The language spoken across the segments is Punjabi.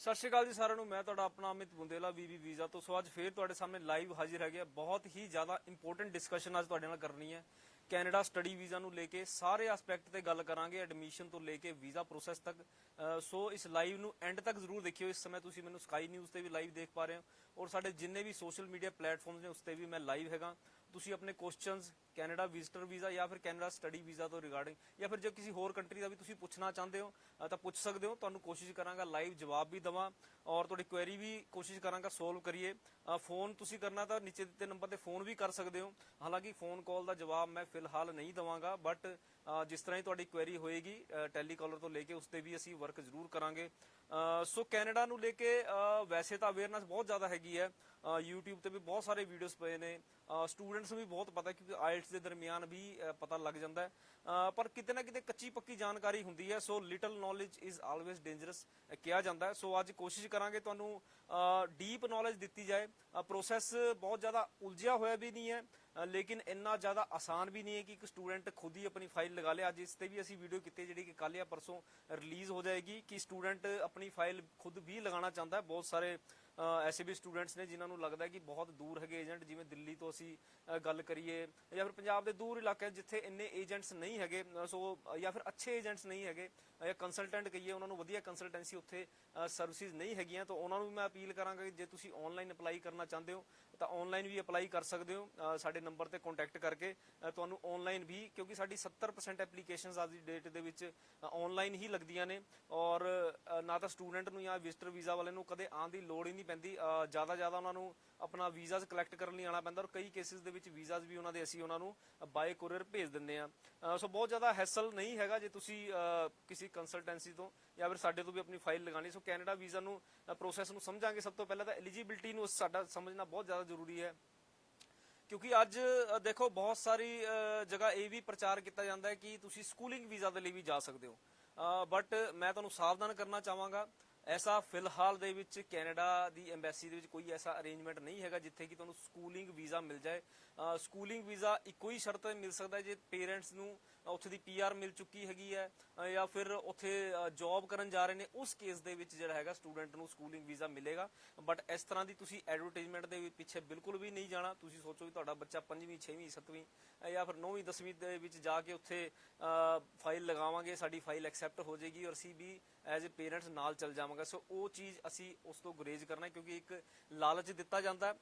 ਸਤਿ ਸ਼੍ਰੀ ਅਕਾਲ ਜੀ ਸਾਰਿਆਂ ਨੂੰ। ਮੈਂ ਤੁਹਾਡਾ ਆਪਣਾ ਅਮਿਤ ਬੁੰਦੇਲਾ ਵੀਵੀ ਵੀਜ਼ਾ ਤੋਂ। ਸੋ ਅੱਜ ਫੇਰ ਤੁਹਾਡੇ ਸਾਹਮਣੇ ਲਾਈਵ ਹਾਜ਼ਰ ਹੈਗੇ ਆ। ਬਹੁਤ ਹੀ ਜ਼ਿਆਦਾ ਇੰਪੋਰਟੈਂਟ ਡਿਸਕਸ਼ਨ ਅੱਜ ਤੁਹਾਡੇ ਨਾਲ ਕਰਨੀ ਹੈ। ਕੈਨੇਡਾ ਸਟੱਡੀ ਵੀਜ਼ਾ ਨੂੰ ਲੈ ਕੇ ਸਾਰੇ ਐਸਪੈਕਟ ਤੇ ਗੱਲ ਕਰਾਂਗੇ, ਐਡਮਿਸ਼ਨ ਤੋਂ ਲੈ ਕੇ ਵੀਜ਼ਾ ਪ੍ਰੋਸੈਸ ਤੱਕ। ਸੋ ਇਸ ਲਾਈਵ ਨੂੰ ਐਂਡ ਤੱਕ ਜ਼ਰੂਰ ਦੇਖਿਓ। ਇਸ ਸਮੇਂ ਤੁਸੀਂ ਮੈਨੂੰ ਸਕਾਈ ਨਿਊਜ਼ ਤੇ ਵੀ ਲਾਈਵ ਦੇਖ ਪਾ ਰਹੇ ਹੋ ਔਰ ਸਾਡੇ ਜਿੰਨੇ ਵੀ ਸੋਸ਼ਲ ਮੀਡੀਆ ਪਲੇਟਫਾਰਮਸ ਨੇ ਉਸ ਤੇ ਵੀ ਮੈਂ ਲਾਈਵ ਹੈਗਾ। ਤੁਸੀਂ ਆਪਣੇ ਕੁਐਸਚਨਸ ਕੈਨੇਡਾ ਵਿਜ਼ਟਰ ਵੀਜ਼ਾ ਜਾਂ ਫਿਰ ਕੈਨੇਡਾ ਸਟੱਡੀ ਵੀਜ਼ਾ ਤੋਂ ਰਿਗਾਰਡਿੰਗ ਜਾਂ ਫਿਰ ਜੇ ਕਿਸੇ ਹੋਰ ਕੰਟਰੀ ਦਾ ਵੀ ਤੁਸੀਂ ਪੁੱਛਣਾ ਚਾਹੁੰਦੇ ਹੋ ਤਾਂ ਪੁੱਛ ਸਕਦੇ ਹੋ। ਤੁਹਾਨੂੰ ਕੋਸ਼ਿਸ਼ ਕਰਾਂਗਾ ਲਾਈਵ ਜਵਾਬ ਵੀ ਦਵਾਂ ਔਰ ਤੁਹਾਡੀ ਕੁਐਰੀ ਵੀ ਕੋਸ਼ਿਸ਼ ਕਰਾਂਗਾ ਸੋਲਵ ਕਰੀਏ। ਫੋਨ ਤੁਸੀਂ ਕਰਨਾ ਤਾਂ ਨੀਚੇ ਦਿੱਤੇ ਨੰਬਰ ਤੇ ਫੋਨ ਵੀ ਕਰ ਸਕਦੇ ਹੋ। ਹਾਲਾਂਕਿ ਫੋਨ ਕਾਲ ਦਾ ਜਵਾਬ ਮੈਂ ਫਿਲਹਾਲ ਨਹੀਂ ਦਵਾਂਗਾ, ਬਟ ਜਿਸ ਤਰ੍ਹਾਂ ਹੀ ਤੁਹਾਡੀ ਕੁਐਰੀ ਹੋਏਗੀ ਟੈਲੀਕਾਲਰ ਤੋਂ ਲੈ ਕੇ ਉਸ ਤੇ ਵੀ ਅਸੀਂ ਵਰਕ ਜ਼ਰੂਰ ਕਰਾਂਗੇ। ਸੋ ਕੈਨੇਡਾ ਨੂੰ ਲੈ ਕੇ ਵੈਸੇ ਤਾਂ ਅਵੇਅਰਨੈਸ ਬਹੁਤ ਜ਼ਿਆਦਾ ਹੈਗੀ ਹੈ। YouTube ਤੇ ਵੀ ਬਹੁਤ ਸਾਰੇ ਵੀਡੀਓਜ਼ ਪਏ ਨੇ। ਸਟੂਡੈਂਟਸ ਨੂੰ ਵੀ ਬਹੁਤ ਪਤਾ ਕਿਉਂਕਿ ਆਇਲਟਸ ਦੇ ਦਰਮਿਆਨ ਵੀ ਪਤਾ ਲੱਗ ਜਾਂਦਾ ਹੈ। ਪਰ ਕਿਤੇ ਨਾ ਕਿਤੇ ਕੱਚੀ ਪੱਕੀ ਜਾਣਕਾਰੀ ਹੁੰਦੀ ਹੈ। So little knowledge is always dangerous ਕਿਹਾ ਜਾਂਦਾ ਹੈ। ਸੋ ਅੱਜ ਕੋਸ਼ਿਸ਼ ਕਰਾਂਗੇ ਤੁਹਾਨੂੰ ਡੀਪ ਨੌਲੇਜ ਦਿੱਤੀ ਜਾਏ। ਪ੍ਰੋਸੈਸ ਬਹੁਤ ਜ਼ਿਆਦਾ ਉਲਝਿਆ ਹੋਇਆ ਵੀ ਨਹੀਂ ਹੈ, ਲੇਕਿਨ ਇੰਨਾ ਜ਼ਿਆਦਾ ਆਸਾਨ ਵੀ ਨਹੀਂ ਹੈ ਕਿ ਇੱਕ ਸਟੂਡੈਂਟ ਖੁਦ ਹੀ ਆਪਣੀ ਫਾਈਲ ਲਗਾ ਲਿਆ। ਅੱਜ ਇਸ ਤੇ ਵੀ ਅਸੀਂ ਵੀਡੀਓ ਕੀਤੀ ਜਿਹੜੀ ਕਿ ਕੱਲ੍ਹ ਜਾਂ ਪਰਸੋਂ ਰਿਲੀਜ਼ ਹੋ ਜਾਏਗੀ ਕਿ ਸਟੂਡੈਂਟ ਆਪਣੀ ਫਾਈਲ ਖੁਦ ਵੀ ਲਗਾਉਣਾ ਚਾਹੁੰਦਾ ਹੈ। ਬਹੁਤ ਸਾਰੇ ਐਸੇ ਵੀ ਸਟੂਡੈਂਟਸ ਨੇ ਜਿਨ੍ਹਾਂ ਨੂੰ ਲੱਗਦਾ ਕਿ ਬਹੁਤ ਦੂਰ ਹੈਗੇ ਏਜੰਟ, ਜਿਵੇਂ ਦਿੱਲੀ ਤੋਂ ਅਸੀਂ ਗੱਲ ਕਰੀਏ ਜਾਂ ਫਿਰ ਪੰਜਾਬ ਦੇ ਦੂਰ ਇਲਾਕੇ ਜਿੱਥੇ ਇੰਨੇ ਏਜੰਟਸ ਨਹੀਂ ਹੈਗੇ, ਸੋ ਜਾਂ ਫਿਰ ਅੱਛੇ ਏਜੰਟਸ ਨਹੀਂ ਹੈਗੇ ਜਾਂ ਕੰਸਲਟੈਂਟ ਕਹੀਏ ਉਹਨਾਂ ਨੂੰ, ਵਧੀਆ ਕੰਸਲਟੈਂਸੀ ਉੱਥੇ ਸਰਵਿਸਿਜ਼ ਨਹੀਂ ਹੈਗੀਆਂ, ਤਾਂ ਉਹਨਾਂ ਨੂੰ ਵੀ ਮੈਂ ਅਪੀਲ ਕਰਾਂਗਾ ਕਿ ਜੇ ਤੁਸੀਂ ਆਨਲਾਈਨ ਅਪਲਾਈ ਕਰਨਾ ਚਾਹੁੰਦੇ ਹੋ ਤਾਂ ਆਨਲਾਈਨ ਵੀ ਅਪਲਾਈ ਕਰ ਸਕਦੇ ਹੋ। ਸਾਡੇ ਨੰਬਰ ਤੇ ਕੰਟੈਕਟ ਕਰਕੇ ਤੁਹਾਨੂੰ ਆਨਲਾਈਨ ਵੀ, ਕਿਉਂਕਿ ਸਾਡੀ 70% ਐਪਲੀਕੇਸ਼ਨਸ ਅੱਜ ਦੀ ਡੇਟ ਦੇ ਵਿੱਚ ਆਨਲਾਈਨ ਹੀ ਲੱਗਦੀਆਂ ਨੇ ਔਰ ਨਾ ਤਾਂ ਸਟੂਡੈਂਟ ਨੂੰ ਜਾਂ ਵਿਜ਼ਟਰ ਵੀਜ਼ਾ ਵਾਲੇ ਨੂੰ ਕਦੇ ਆਉਣ ਦੀ ਲੋੜ ਹੀ ਨਹੀਂ ਪੈਂਦੀ। ਜ਼ਿਆਦਾ ਉਹਨਾਂ ਨੂੰ ਆਪਣਾ ਵੀਜ਼ਾਜ਼ ਕਲੈਕਟ ਕਰਨ ਲਈ ਆਉਣਾ ਪੈਂਦਾ ਔਰ ਕਈ ਕੇਸਿਸ ਦੇ ਵਿੱਚ ਵੀਜ਼ਾਜ਼ ਵੀ ਉਹਨਾਂ ਦੇ ਅਸੀਂ ਉਹਨਾਂ ਨੂੰ ਬਾਏ ਕੋਰੀਅਰ ਭੇਜ ਦਿੰਦੇ ਆ। ਸੋ ਬਹੁਤ ਜ਼ਿਆਦਾ ਹੈਸਲ ਨਹੀਂ ਹੈਗਾ ਜੇ ਤੁਸੀਂ ਕਿਸੇ ਕੰਸਲਟੈਂਸੀ ਤੋਂ ਜਾਂ ਫਿਰ ਸਾਡੇ ਤੋਂ ਵੀ ਆਪਣੀ ਫਾਈਲ ਲਗਾਉਣੀ। ਸੋ ਕੈਨੇਡਾ ਵੀਜ਼ਾ ਨੂੰ ਪ੍ਰੋਸੈਸ ਨੂੰ ਸਮਝਾਂਗੇ। ਸਭ ਤੋਂ ਪਹਿਲਾਂ ਤਾਂ ਐਲੀਜੀਬਿਲਿਟੀ ਨੂੰ ਸਾਡਾ ਸਮਝਣਾ ਬਹੁਤ ਜ਼ਿਆਦਾ ਜ਼ਰੂਰੀ ਹੈ, ਕਿਉਂਕਿ ਅੱਜ ਦੇਖੋ ਬਹੁਤ ਸਾਰੀ ਜਗ੍ਹਾ ਇਹ ਵੀ ਪ੍ਰਚਾਰ ਕੀਤਾ ਜਾਂਦਾ ਹੈ ਕਿ ਤੁਸੀਂ ਸਕੂਲਿੰਗ ਵੀਜ਼ਾ ਦੇ ਲਈ ਵੀ ਜਾ ਸਕਦੇ ਹੋ, ਬਟ ਮੈਂ ਤੁਹਾਨੂੰ ਸਾਵਧਾਨ ਕਰਨਾ ਚਾਹਾਂਗਾ। ਐਸਾ ਫਿਲਹਾਲ ਦੇ ਵਿੱਚ ਕੈਨੇਡਾ ਦੀ ਐਮਬੈਸੀ ਦੇ ਵਿੱਚ ਕੋਈ ਐਸਾ ਅਰੇਂਜਮੈਂਟ ਨਹੀਂ ਹੈਗਾ ਜਿੱਥੇ ਕਿ ਤੁਹਾਨੂੰ ਸਕੂਲਿੰਗ ਵੀਜ਼ਾ ਮਿਲ ਜਾਏ। ਸਕੂਲਿੰਗ ਵੀਜ਼ਾ ਇੱਕੋ ਹੀ ਸ਼ਰਤ ਮਿਲ ਸਕਦਾ ਜੇ ਪੇਰੈਂਟਸ ਨੂੰ ਉੱਥੇ ਦੀ PR ਮਿਲ ਚੁੱਕੀ ਹੈਗੀ ਹੈ ਜਾਂ ਫਿਰ ਉੱਥੇ ਜੌਬ ਕਰਨ ਜਾ ਰਹੇ ਨੇ, ਉਸ ਕੇਸ ਦੇ ਵਿੱਚ ਜਿਹੜਾ ਹੈਗਾ ਸਟੂਡੈਂਟ ਨੂੰ ਸਕੂਲਿੰਗ ਵੀਜ਼ਾ ਮਿਲੇਗਾ। ਬਟ ਇਸ ਤਰ੍ਹਾਂ ਦੀ ਤੁਸੀਂ ਐਡਵਰਟਾਈਜ਼ਮੈਂਟ ਦੇ ਪਿੱਛੇ ਬਿਲਕੁਲ ਵੀ ਨਹੀਂ ਜਾਣਾ। ਤੁਸੀਂ ਸੋਚੋ ਕਿ ਤੁਹਾਡਾ ਬੱਚਾ 5ਵੀਂ 6ਵੀਂ 7ਵੀਂ ਜਾਂ ਫਿਰ 9ਵੀਂ 10ਵੀਂ ਦੇ ਵਿੱਚ ਜਾ ਕੇ ਉੱਥੇ ਫਾਈਲ ਲਗਾਵਾਂਗੇ, ਸਾਡੀ ਫਾਈਲ ਐਕਸੈਪਟ ਹੋ ਜਾਏਗੀ ਔਰ ਅਸੀਂ ਵੀ ਐਜ਼ ਏ ਪੇਰੈਂਟਸ ਨਾਲ ਚੱਲ ਜਾਵਾਂਗਾ। ਸੋ ਉਹ ਚੀਜ਼ ਅਸੀਂ ਉਸ ਤੋਂ ਗੁਰੇਜ਼ ਕਰਨਾ, ਕਿਉਂਕਿ ਇੱਕ ਲਾਲਚ ਦਿੱਤਾ ਜਾਂਦਾ।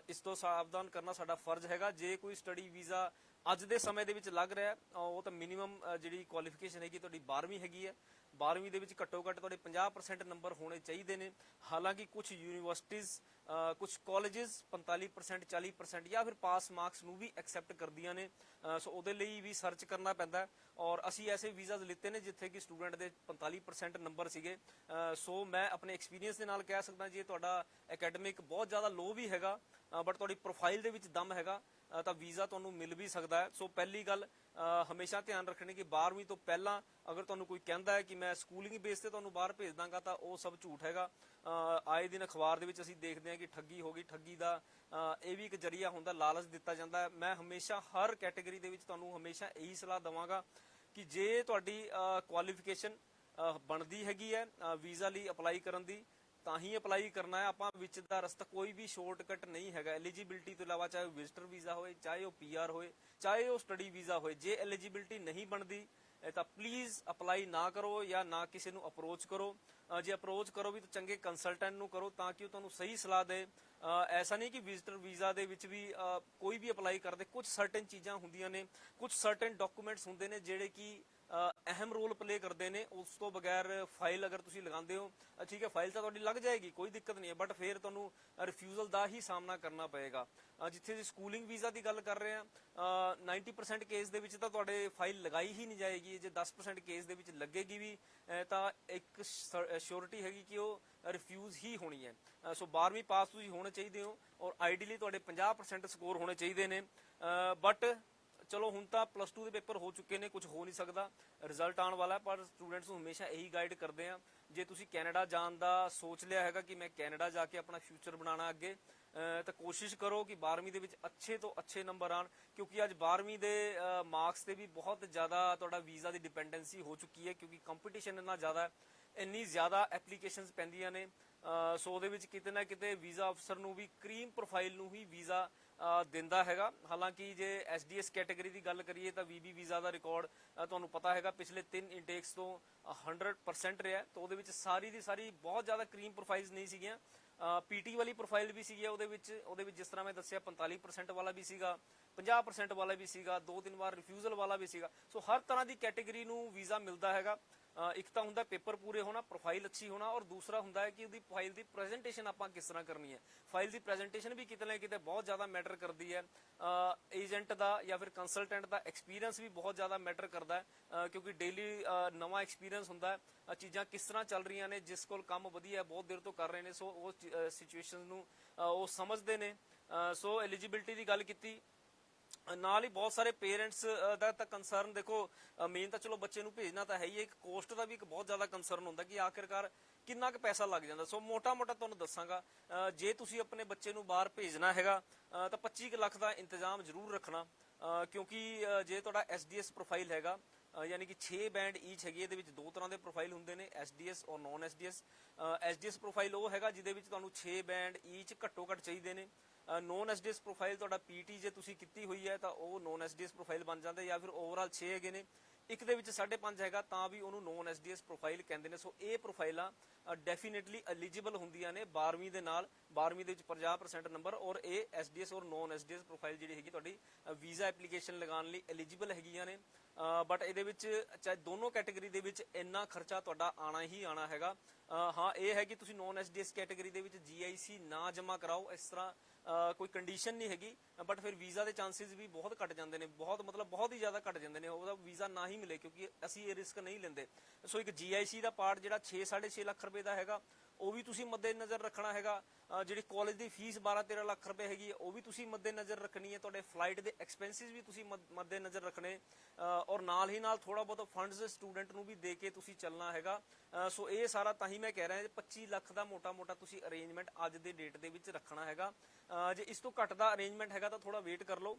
ਇਸ ਤੋਂ ਸਾਵਧਾਨ ਕਰਨਾ ਸਾਡਾ ਫਰਜ਼ ਹੈਗਾ। ਜੇ ਕੋਈ ਸਟੱਡੀ ਵੀਜ਼ਾ ਅੱਜ ਦੇ ਸਮੇਂ ਦੇ ਵਿੱਚ ਲੱਗ ਰਿਹਾ ਉਹ ਤਾਂ ਮਿਨੀਮਮ ਜਿਹੜੀ ਕੁਆਲੀਫਿਕੇਸ਼ਨ ਹੈਗੀ ਤੁਹਾਡੀ 12ਵੀਂ ਹੈਗੀ ਹੈ। 12ਵੀਂ ਦੇ ਵਿੱਚ ਘੱਟੋ ਘੱਟ ਤੁਹਾਡੇ 50% ਨੰਬਰ ਹੋਣੇ ਚਾਹੀਦੇ ਨੇ। ਹਾਲਾਂਕਿ ਕੁਝ ਯੂਨੀਵਰਸਿਟੀਜ਼ ਕੁਝ ਕਾਲਜਿਸ 45% 40% ਜਾਂ ਫਿਰ ਪਾਸ ਮਾਰਕਸ ਨੂੰ ਵੀ ਐਕਸੈਪਟ ਕਰਦੀਆਂ ਨੇ। ਸੋ ਉਹਦੇ ਲਈ ਵੀ ਸਰਚ ਕਰਨਾ ਪੈਂਦਾ ਔਰ ਅਸੀਂ ਐਸੇ ਵੀਜ਼ਾਜ਼ ਲਿੱਤੇ ਨੇ ਜਿੱਥੇ ਕਿ ਸਟੂਡੈਂਟ ਦੇ 45% ਨੰਬਰ ਸੀਗੇ। ਸੋ ਮੈਂ ਆਪਣੇ ਐਕਸਪੀਰੀਅੰਸ ਦੇ ਨਾਲ ਕਹਿ ਸਕਦਾ ਜੇ ਤੁਹਾਡਾ ਐਕੈਡਮਿਕ ਬਹੁਤ ਜ਼ਿਆਦਾ ਲੋ ਵੀ ਹੈਗਾ ਬਟ ਤੁਹਾਡੀ ਪ੍ਰੋਫਾਈਲ ਦੇ ਵਿੱਚ ਦਮ ਹੈਗਾ ਤਾਂ ਵੀਜ਼ਾ ਤੁਹਾਨੂੰ ਮਿਲ ਵੀ ਸਕਦਾ ਹੈ। ਸੋ ਪਹਿਲੀ ਗੱਲ ਹਮੇਸ਼ਾ ਧਿਆਨ ਰੱਖਣੀ ਕਿ 12ਵੀਂ ਤੋਂ ਪਹਿਲਾਂ ਅਗਰ ਤੁਹਾਨੂੰ ਕੋਈ ਕਹਿੰਦਾ ਹੈ ਕਿ ਮੈਂ ਸਕੂਲਿੰਗ ਬੇਸ ਤੇ ਤੁਹਾਨੂੰ ਬਾਹਰ ਭੇਜ ਦਾਂਗਾ ਤਾਂ ਉਹ ਸਭ ਝੂਠ ਹੈਗਾ। ਆਏ ਦਿਨ ਅਖਬਾਰ ਦੇ ਵਿੱਚ ਅਸੀਂ ਦੇਖਦੇ ਹਾਂ ਕਿ ਠੱਗੀ ਹੋ ਗਈ। ਠੱਗੀ ਦਾ ਇਹ ਵੀ ਇੱਕ ਜਰੀਆ ਹੁੰਦਾ, ਲਾਲਚ ਦਿੱਤਾ ਜਾਂਦਾ। ਮੈਂ ਹਮੇਸ਼ਾ ਹਰ ਕੈਟੇਗਰੀ ਦੇ ਵਿੱਚ ਤੁਹਾਨੂੰ ਹਮੇਸ਼ਾ ਇਹੀ ਸਲਾਹ ਦੇਵਾਂਗਾ ਕਿ ਜੇ ਤੁਹਾਡੀ ਕੁਆਲੀਫਿਕੇਸ਼ਨ ਬਣਦੀ ਹੈਗੀ ਹੈ ਵੀਜ਼ਾ ਲਈ ਅਪਲਾਈ ਕਰਨ ਦੀ ਤਾਂ ਹੀ ਅਪਲਾਈ ਕਰਨਾ ਹੈ। ਆਪਾਂ ਵਿੱਚ ਦਾ ਰਸਤਾ ਕੋਈ ਵੀ ਸ਼ਾਰਟਕਟ ਨਹੀਂ ਹੈਗਾ। ਐਲੀਜੀਬਿਲਿਟੀ ਤੋਂ ਇਲਾਵਾ ਚਾਹੇ ਉਹ ਵਿਜ਼ਟਰ ਵੀਜ਼ਾ ਹੋਏ, ਚਾਹੇ ਉਹ PR ਹੋਏ, ਚਾਹੇ ਉਹ ਸਟੱਡੀ ਵੀਜ਼ਾ ਹੋਏ, ਜੇ ਐਲੀਜੀਬਿਲਿਟੀ ਨਹੀਂ ਬਣਦੀ ਤਾਂ ਪਲੀਜ਼ ਅਪਲਾਈ ਨਾ ਕਰੋ ਜਾਂ ਨਾ ਕਿਸੇ ਨੂੰ ਅਪਰੋਚ ਕਰੋ। ਜੇ ਅਪਰੋਚ ਕਰੋ ਵੀ ਤਾਂ ਚੰਗੇ ਕੰਸਲਟੈਂਟ ਨੂੰ ਕਰੋ ਤਾਂ ਕਿ ਉਹ ਤੁਹਾਨੂੰ ਸਹੀ ਸਲਾਹ ਦੇ। ਐਸਾ ਨਹੀਂ ਕਿ ਵਿਜ਼ਟਰ ਵੀਜ਼ਾ ਦੇ ਵਿੱਚ ਵੀ ਕੋਈ ਵੀ ਅਪਲਾਈ ਕਰਦੇ, ਕੁਝ ਸਰਟਨ ਚੀਜ਼ਾਂ ਹੁੰਦੀਆਂ ਨੇ, ਕੁਝ ਸਰਟਨ ਡਾਕੂਮੈਂਟਸ ਹੁੰਦੇ ਨੇ ਜਿਹੜੇ ਕਿ ਅਹਿਮ ਰੋਲ ਪਲੇ ਕਰਦੇ ਨੇ। ਉਸ ਤੋਂ ਬਗੈਰ ਫਾਈਲ ਅਗਰ ਤੁਸੀਂ ਲਗਾਉਂਦੇ ਹੋ ਠੀਕ ਹੈ, ਫਾਈਲ ਤਾਂ ਤੁਹਾਡੀ ਲੱਗ ਜਾਏਗੀ, ਕੋਈ ਦਿੱਕਤ ਨਹੀਂ ਹੈ, ਬਟ ਫਿਰ ਤੁਹਾਨੂੰ ਰਿਫਿਊਜ਼ਲ ਦਾ ਹੀ ਸਾਹਮਣਾ ਕਰਨਾ ਪਏਗਾ। ਜਿੱਥੇ ਅਸੀਂ ਸਕੂਲਿੰਗ ਵੀਜ਼ਾ ਦੀ ਗੱਲ ਕਰ ਰਹੇ ਹਾਂ 90% ਕੇਸ ਦੇ ਵਿੱਚ ਤਾਂ ਤੁਹਾਡੇ ਫਾਈਲ ਲਗਾਈ ਹੀ ਨਹੀਂ ਜਾਏਗੀ। ਜੇ 10% ਕੇਸ ਦੇ ਵਿੱਚ ਲੱਗੇਗੀ ਵੀ ਤਾਂ ਇੱਕ ਸ਼ੋਰਿਟੀ ਹੈਗੀ ਕਿ ਉਹ ਰਿਫਿਊਜ਼ ਹੀ ਹੋਣੀ ਹੈ। ਸੋ 12ਵੀਂ ਪਾਸ ਤੁਸੀਂ ਹੋਣੇ ਚਾਹੀਦੇ ਹੋ ਔਰ ਆਈਡੀਅਲੀ ਤੁਹਾਡੇ 50% ਸਕੋਰ ਹੋਣੇ ਚਾਹੀਦੇ ਨੇ। ਬਟ ਚਲੋ ਹੁਣ ਤਾਂ +2 ਦੇ ਪੇਪਰ ਹੋ ਚੁੱਕੇ ਨੇ, ਕੁਝ ਹੋ ਨਹੀਂ ਸਕਦਾ, ਰਿਜ਼ਲਟ ਆਉਣ ਵਾਲਾ। ਪਰ ਸਟੂਡੈਂਟਸ ਨੂੰ ਹਮੇਸ਼ਾ ਇਹੀ ਗਾਈਡ ਕਰਦੇ ਆ ਜੇ ਤੁਸੀਂ ਕੈਨੇਡਾ ਜਾਣ ਦਾ ਸੋਚ ਲਿਆ ਹੈਗਾ ਕਿ ਮੈਂ ਕੈਨੇਡਾ ਜਾ ਕੇ ਆਪਣਾ ਫਿਊਚਰ ਬਣਾਉਣਾ ਅੱਗੇ, ਤਾਂ ਕੋਸ਼ਿਸ਼ ਕਰੋ ਕਿ 12ਵੀਂ ਦੇ ਵਿੱਚ ਅੱਛੇ ਤੋਂ ਅੱਛੇ ਨੰਬਰ ਆਉਣ, ਕਿਉਂਕਿ ਅੱਜ 12ਵੀਂ ਦੇ ਮਾਰਕਸ ਤੇ ਵੀ ਬਹੁਤ ਜ਼ਿਆਦਾ ਤੁਹਾਡਾ ਵੀਜ਼ਾ ਦੀ ਡਿਪੈਂਡੈਂਸੀ ਹੋ ਚੁੱਕੀ ਹੈ, ਕਿਉਂਕਿ ਕੰਪੀਟੀਸ਼ਨ ਇੰਨਾ ਜ਼ਿਆਦਾ ਹੈ ਇੰਨੀ ਜ਼ਿਆਦਾ ਐਪਲੀਕੇਸ਼ਨਸ ਪੈਂਦੀਆਂ ਨੇ। ਸੋ ਉਹਦੇ ਵਿੱਚ ਕਿਤੇ ਨਾ ਕਿਤੇ ਵੀਜ਼ਾ ਅਫਸਰ ਨੂੰ ਵੀ ਕਰੀਮ ਪ੍ਰੋਫਾਈਲ ਨੂੰ ਹੀ ਵੀਜ਼ਾ ਦਿੰਦਾ ਹੈਗਾ। ਹਾਲਾਂਕਿ ਜੇ ਐਸਡੀਐਸ ਕੈਟਾਗਰੀ ਦੀ ਗੱਲ ਕਰੀਏ ਤਾਂ ਵੀਬੀ ਵੀਜ਼ਾ ਦਾ ਰਿਕਾਰਡ ਤੁਹਾਨੂੰ ਪਤਾ ਹੈਗਾ ਪਿਛਲੇ 3 ਇਨਟੇਕਸ ਤੋਂ 100% ਰਿਹਾ। ਤਾਂ ਉਹਦੇ ਵਿੱਚ ਸਾਰੀ ਦੀ ਸਾਰੀ ਬਹੁਤ ਜ਼ਿਆਦਾ ਕਰੀਮ ਪ੍ਰੋਫਾਈਲਸ ਨਹੀਂ ਸੀਗੀਆਂ। ਪੀਟੀ ਵਾਲੀ ਪ੍ਰੋਫਾਈਲ ਵੀ ਸੀਗੀ ਉਹਦੇ ਵਿੱਚ ਜਿਸ ਤਰ੍ਹਾਂ ਮੈਂ ਦੱਸਿਆ 45% ਵਾਲਾ ਵੀ ਸੀਗਾ, 50% ਵਾਲਾ ਵੀ ਸੀਗਾ, 2-3 ਵਾਰ ਰਿਫਿਊਜ਼ਲ ਵਾਲਾ ਵੀ ਸੀਗਾ। ਸੋ ਹਰ ਤਰ੍ਹਾਂ ਦੀ ਕੈਟਾਗਰੀ ਨੂੰ ਵੀਜ਼ਾ ਮਿਲਦਾ ਹੈਗਾ। ਇੱਕ ਤਾਂ ਹੁੰਦਾ ਪੇਪਰ ਪੂਰੇ ਹੋਣਾ, ਪ੍ਰੋਫਾਈਲ ਅੱਛੀ ਹੋਣਾ, ਔਰ ਦੂਸਰਾ ਹੁੰਦਾ ਹੈ ਕਿ ਉਹਦੀ ਫਾਈਲ ਦੀ ਪ੍ਰੈਜੈਂਟੇਸ਼ਨ ਆਪਾਂ ਕਿਸ ਤਰ੍ਹਾਂ ਕਰਨੀ ਹੈ। ਫਾਈਲ ਦੀ ਪ੍ਰੈਜੈਂਟੇਸ਼ਨ ਵੀ ਕਿਤੇ ਨਾ ਕਿਤੇ ਬਹੁਤ ਜ਼ਿਆਦਾ ਮੈਟਰ ਕਰਦੀ ਹੈ। ਏਜੰਟ ਦਾ ਜਾਂ ਫਿਰ ਕੰਸਲਟੈਂਟ ਦਾ ਐਕਸਪੀਰੀਅੰਸ ਵੀ ਬਹੁਤ ਜ਼ਿਆਦਾ ਮੈਟਰ ਕਰਦਾ ਹੈ, ਕਿਉਂਕਿ ਡੇਲੀ ਨਵਾਂ ਐਕਸਪੀਰੀਅੰਸ ਹੁੰਦਾ ਹੈ, ਚੀਜ਼ਾਂ ਕਿਸ ਤਰ੍ਹਾਂ ਚੱਲ ਰਹੀਆਂ ਨੇ, ਜਿਸ ਕੋਲ ਕੰਮ ਵਧੀਆ ਬਹੁਤ ਦੇਰ ਤੋਂ ਕਰ ਰਹੇ ਨੇ, ਸੋ ਉਹ ਸਿਚੁਏਸ਼ਨ ਨੂੰ ਉਹ ਸਮਝਦੇ ਨੇ। ਸੋ ਐਲੀਜੀਬਿਲਟੀ ਦੀ ਗੱਲ ਕੀਤੀ, ਨਾਲ ਹੀ ਬਹੁਤ ਸਾਰੇ ਪੇਰੈਂਟਸ ਦਾ ਤਾਂ ਕੰਸਰਨ ਦੇਖੋ, ਮੇਨ ਤਾਂ ਚਲੋ ਬੱਚੇ ਨੂੰ ਭੇਜਣਾ ਤਾਂ ਹੈ ਹੀ, ਇੱਕ ਕੋਸਟ ਦਾ ਵੀ ਇੱਕ ਬਹੁਤ ਜ਼ਿਆਦਾ ਕੰਸਰਨ ਹੁੰਦਾ ਕਿ ਆਖਿਰਕਾਰ ਕਿੰਨਾ ਕੁ ਪੈਸਾ ਲੱਗ ਜਾਂਦਾ। ਸੋ ਮੋਟਾ ਤੁਹਾਨੂੰ ਦੱਸਾਂਗਾ, ਜੇ ਤੁਸੀਂ ਆਪਣੇ ਬੱਚੇ ਨੂੰ ਬਾਹਰ ਭੇਜਣਾ ਹੈਗਾ ਤਾਂ 25 ਕੁ ਲੱਖ ਦਾ ਇੰਤਜ਼ਾਮ ਜ਼ਰੂਰ ਰੱਖਣਾ, ਕਿਉਂਕਿ ਜੇ ਤੁਹਾਡਾ ਐਸਡੀਐਸ ਪ੍ਰੋਫਾਈਲ ਹੈਗਾ, ਯਾਨੀ ਕਿ 6 ਬੈਂਡ ਈਚ ਹੈਗੀ, ਇਹਦੇ ਵਿੱਚ 2 ਤਰ੍ਹਾਂ ਦੇ ਪ੍ਰੋਫਾਈਲ ਹੁੰਦੇ ਨੇ, ਐਸਡੀਐਸ ਔਰ ਨੌਨ ਐਸਡੀਐਸ। ਐਸਡੀਐਸ ਪ੍ਰੋਫਾਈਲ ਉਹ ਹੈਗਾ ਜਿਹਦੇ ਵਿੱਚ ਤੁਹਾਨੂੰ 6 ਬੈਂਡ ਈਚ ਘੱਟੋ ਘੱਟ ਚਾਹੀਦੇ ਨੇ। ਨੌਨ ਐਸਡੀਐਸ ਪ੍ਰੋਫਾਈਲ ਤੁਹਾਡਾ ਪੀਟੀ ਜੇ ਤੁਸੀਂ ਕੀਤੀ ਹੋਈ ਹੈ ਤਾਂ ਉਹ ਨੌਨ ਐਸਡੀਐਸ ਪ੍ਰੋਫਾਈਲ ਬਣ ਜਾਂਦਾ, ਜਾਂ ਫਿਰ ਓਵਰਆਲ 6 ਹੈਗੇ ਨੇ, ਇੱਕ ਦੇ ਵਿੱਚ 5.5 ਹੈਗਾ ਤਾਂ ਵੀ ਉਹਨੂੰ ਨੌਨ ਐਸਡੀਐਸ ਪ੍ਰੋਫਾਈਲ ਕਹਿੰਦੇ ਨੇ। ਸੋ ਇਹ ਪ੍ਰੋਫਾਈਲਾਂ ਡੈਫੀਨੇਟਲੀ ਐਲੀਜੀਬਲ ਹੁੰਦੀਆਂ ਨੇ 12ਵੀਂ ਦੇ ਨਾਲ, 12ਵੀਂ ਦੇ ਵਿੱਚ 50% ਨੰਬਰ, ਔਰ ਇਹ ਐਸਡੀਐਸ ਔਰ ਨੌਨ ਐਸਡੀਐਸ ਪ੍ਰੋਫਾਈਲ ਜਿਹੜੀ ਹੈਗੀ ਤੁਹਾਡੀ ਵੀਜ਼ਾ ਐਪਲੀਕੇਸ਼ਨ ਲਗਾਉਣ ਲਈ ਐਲੀਜੀਬਲ ਹੈਗੀਆਂ ਨੇ। ਬਟ ਇਹਦੇ ਵਿੱਚ ਚਾਹੇ ਦੋਨੋਂ ਕੈਟਾਗਰੀ ਦੇ ਵਿੱਚ ਇੰਨਾ ਖਰਚਾ ਤੁਹਾਡਾ ਆਣਾ ਹੀ ਆਣਾ ਹੈਗਾ। ਹਾਂ, ਇਹ ਹੈ ਕਿ ਤੁਸੀਂ ਨੌਨ ਐਸਡੀਐਸ ਕੈਟਾਗਰੀ ਦੇ ਵਿੱਚ ਜੀਆਈਸੀ ਨਾ ਜਮ੍ਹਾਂ ਕਰਾਓ, ਇਸ ਤਰ੍ਹਾਂ ਕੋਈ ਕੰਡੀਸ਼ਨ ਨਹੀਂ ਹੈਗੀ, ਬਟ ਫਿਰ ਵੀਜ਼ਾ ਦੇ ਚਾਂਸਿਸ ਵੀ ਬਹੁਤ ਘਟ ਜਾਂਦੇ ਨੇ, ਬਹੁਤ ਹੀ ਜ਼ਿਆਦਾ ਘਟ ਜਾਂਦੇ ਨੇ, ਉਹਦਾ ਵੀਜ਼ਾ ਨਾ ਹੀ ਮਿਲੇ, ਕਿਉਂਕਿ ਅਸੀਂ ਇਹ ਰਿਸਕ ਨਹੀਂ ਲੈਂਦੇ। ਸੋ ਇੱਕ ਜੀਆਈਸੀ ਦਾ ਪਾਰਟ ਜਿਹੜਾ 6-6.5 ਲੱਖ ਰੁਪਏ ਦਾ ਹੈਗਾ, ਉਹ ਵੀ ਤੁਸੀਂ ਮੱਦੇ ਨਜ਼ਰ ਰੱਖਣਾ ਹੈਗਾ। ਜਿਹੜੀ ਕਾਲਜ ਦੀ ਫੀਸ 12-13 ਲੱਖ ਰੁਪਏ ਹੈਗੀ ਹੈ, ਉਹ ਵੀ ਤੁਸੀਂ ਮੱਦੇ ਨਜ਼ਰ ਰੱਖਣੀ ਹੈ। ਤੁਹਾਡੇ ਫਲਾਈਟ ਦੇ ਐਕਸਪੈਂਸਿਸ ਵੀ ਤੁਸੀਂ ਮੱਦੇ ਨਜ਼ਰ ਰੱਖਣੇ, ਔਰ ਨਾਲ ਹੀ ਨਾਲ ਥੋੜਾ ਬਹੁਤ ਫੰਡਸ ਸਟੂਡੈਂਟ ਨੂੰ ਵੀ ਦੇ ਕੇ ਤੁਸੀਂ ਚੱਲਣਾ ਹੈਗਾ। ਸੋ ਇਹ ਸਾਰਾ ਤਾਂ ਹੀ ਮੈਂ ਕਹਿ ਰਿਹਾ 25 ਲੱਖ ਦਾ ਮੋਟਾ ਤੁਸੀਂ ਅਰੇਂਜਮੈਂਟ ਅੱਜ ਦੇ ਡੇਟ ਦੇ ਵਿੱਚ ਰੱਖਣਾ ਹੈਗਾ। ਜੇ ਇਸ ਤੋਂ ਘੱਟ ਦਾ ਅਰੇਂਜਮੈਂਟ ਹੈਗਾ ਤਾਂ ਥੋੜਾ ਵੇਟ ਕਰ ਲਓ।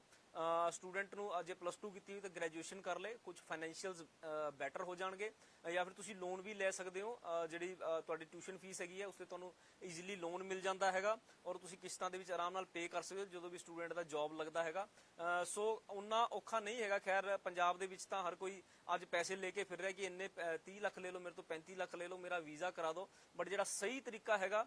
ਸਟੂਡੈਂਟ ਨੂੰ ਜੇ +2 ਕੀਤੀ ਹੋਈ ਤਾਂ ਗ੍ਰੈਜੂਏਸ਼ਨ ਕਰ ਲੇ, ਕੁਝ ਫਾਈਨੈਂਸ਼ੀਅਲਸ ਬੈਟਰ ਹੋ ਜਾਣਗੇ, ਜਾਂ ਫਿਰ ਤੁਸੀਂ ਲੋਨ ਵੀ ਲੈ ਸਕਦੇ ਹੋ। ਜਿਹੜੀ ਤੁਹਾਡੀ ਟਿਊਸ਼ਨ ਫੀਸ ਹੈਗੀ ਹੈ ਉਸ ਤੇ ਤੁਹਾਨੂੰ ਈਜ਼ੀਲੀ ਲੋਨ ਮਿਲ ਜਾਂਦਾ ਹੈਗਾ, ਔਰ ਤੁਸੀਂ ਕਿਸ਼ਤਾਂ ਦੇ ਵਿੱਚ ਆਰਾਮ ਨਾਲ ਪੇ ਕਰ ਸਕਦੇ ਹੋ ਜਦੋਂ ਵੀ ਸਟੂਡੈਂਟ ਦਾ ਜੌਬ ਲੱਗਦਾ ਹੈਗਾ। ਸੋ ਉਨਾ ਔਖਾ ਨਹੀਂ ਹੈਗਾ। ਖੈਰ ਪੰਜਾਬ ਦੇ ਵਿੱਚ ਤਾਂ ਹਰ ਕੋਈ ਅੱਜ ਪੈਸੇ ਲੈ ਕੇ ਫਿਰ ਰਿਹਾ ਕਿ ਇੰਨੇ 30 ਲੱਖ ਲੈ ਲਓ ਮੇਰੇ ਤੋਂ, 35 ਲੱਖ ਲੈ ਲਓ, ਮੇਰਾ ਵੀਜ਼ਾ ਕਰਾ ਦਿਓ। ਬਟ ਜਿਹੜਾ ਸਹੀ ਤਰੀਕਾ ਹੈਗਾ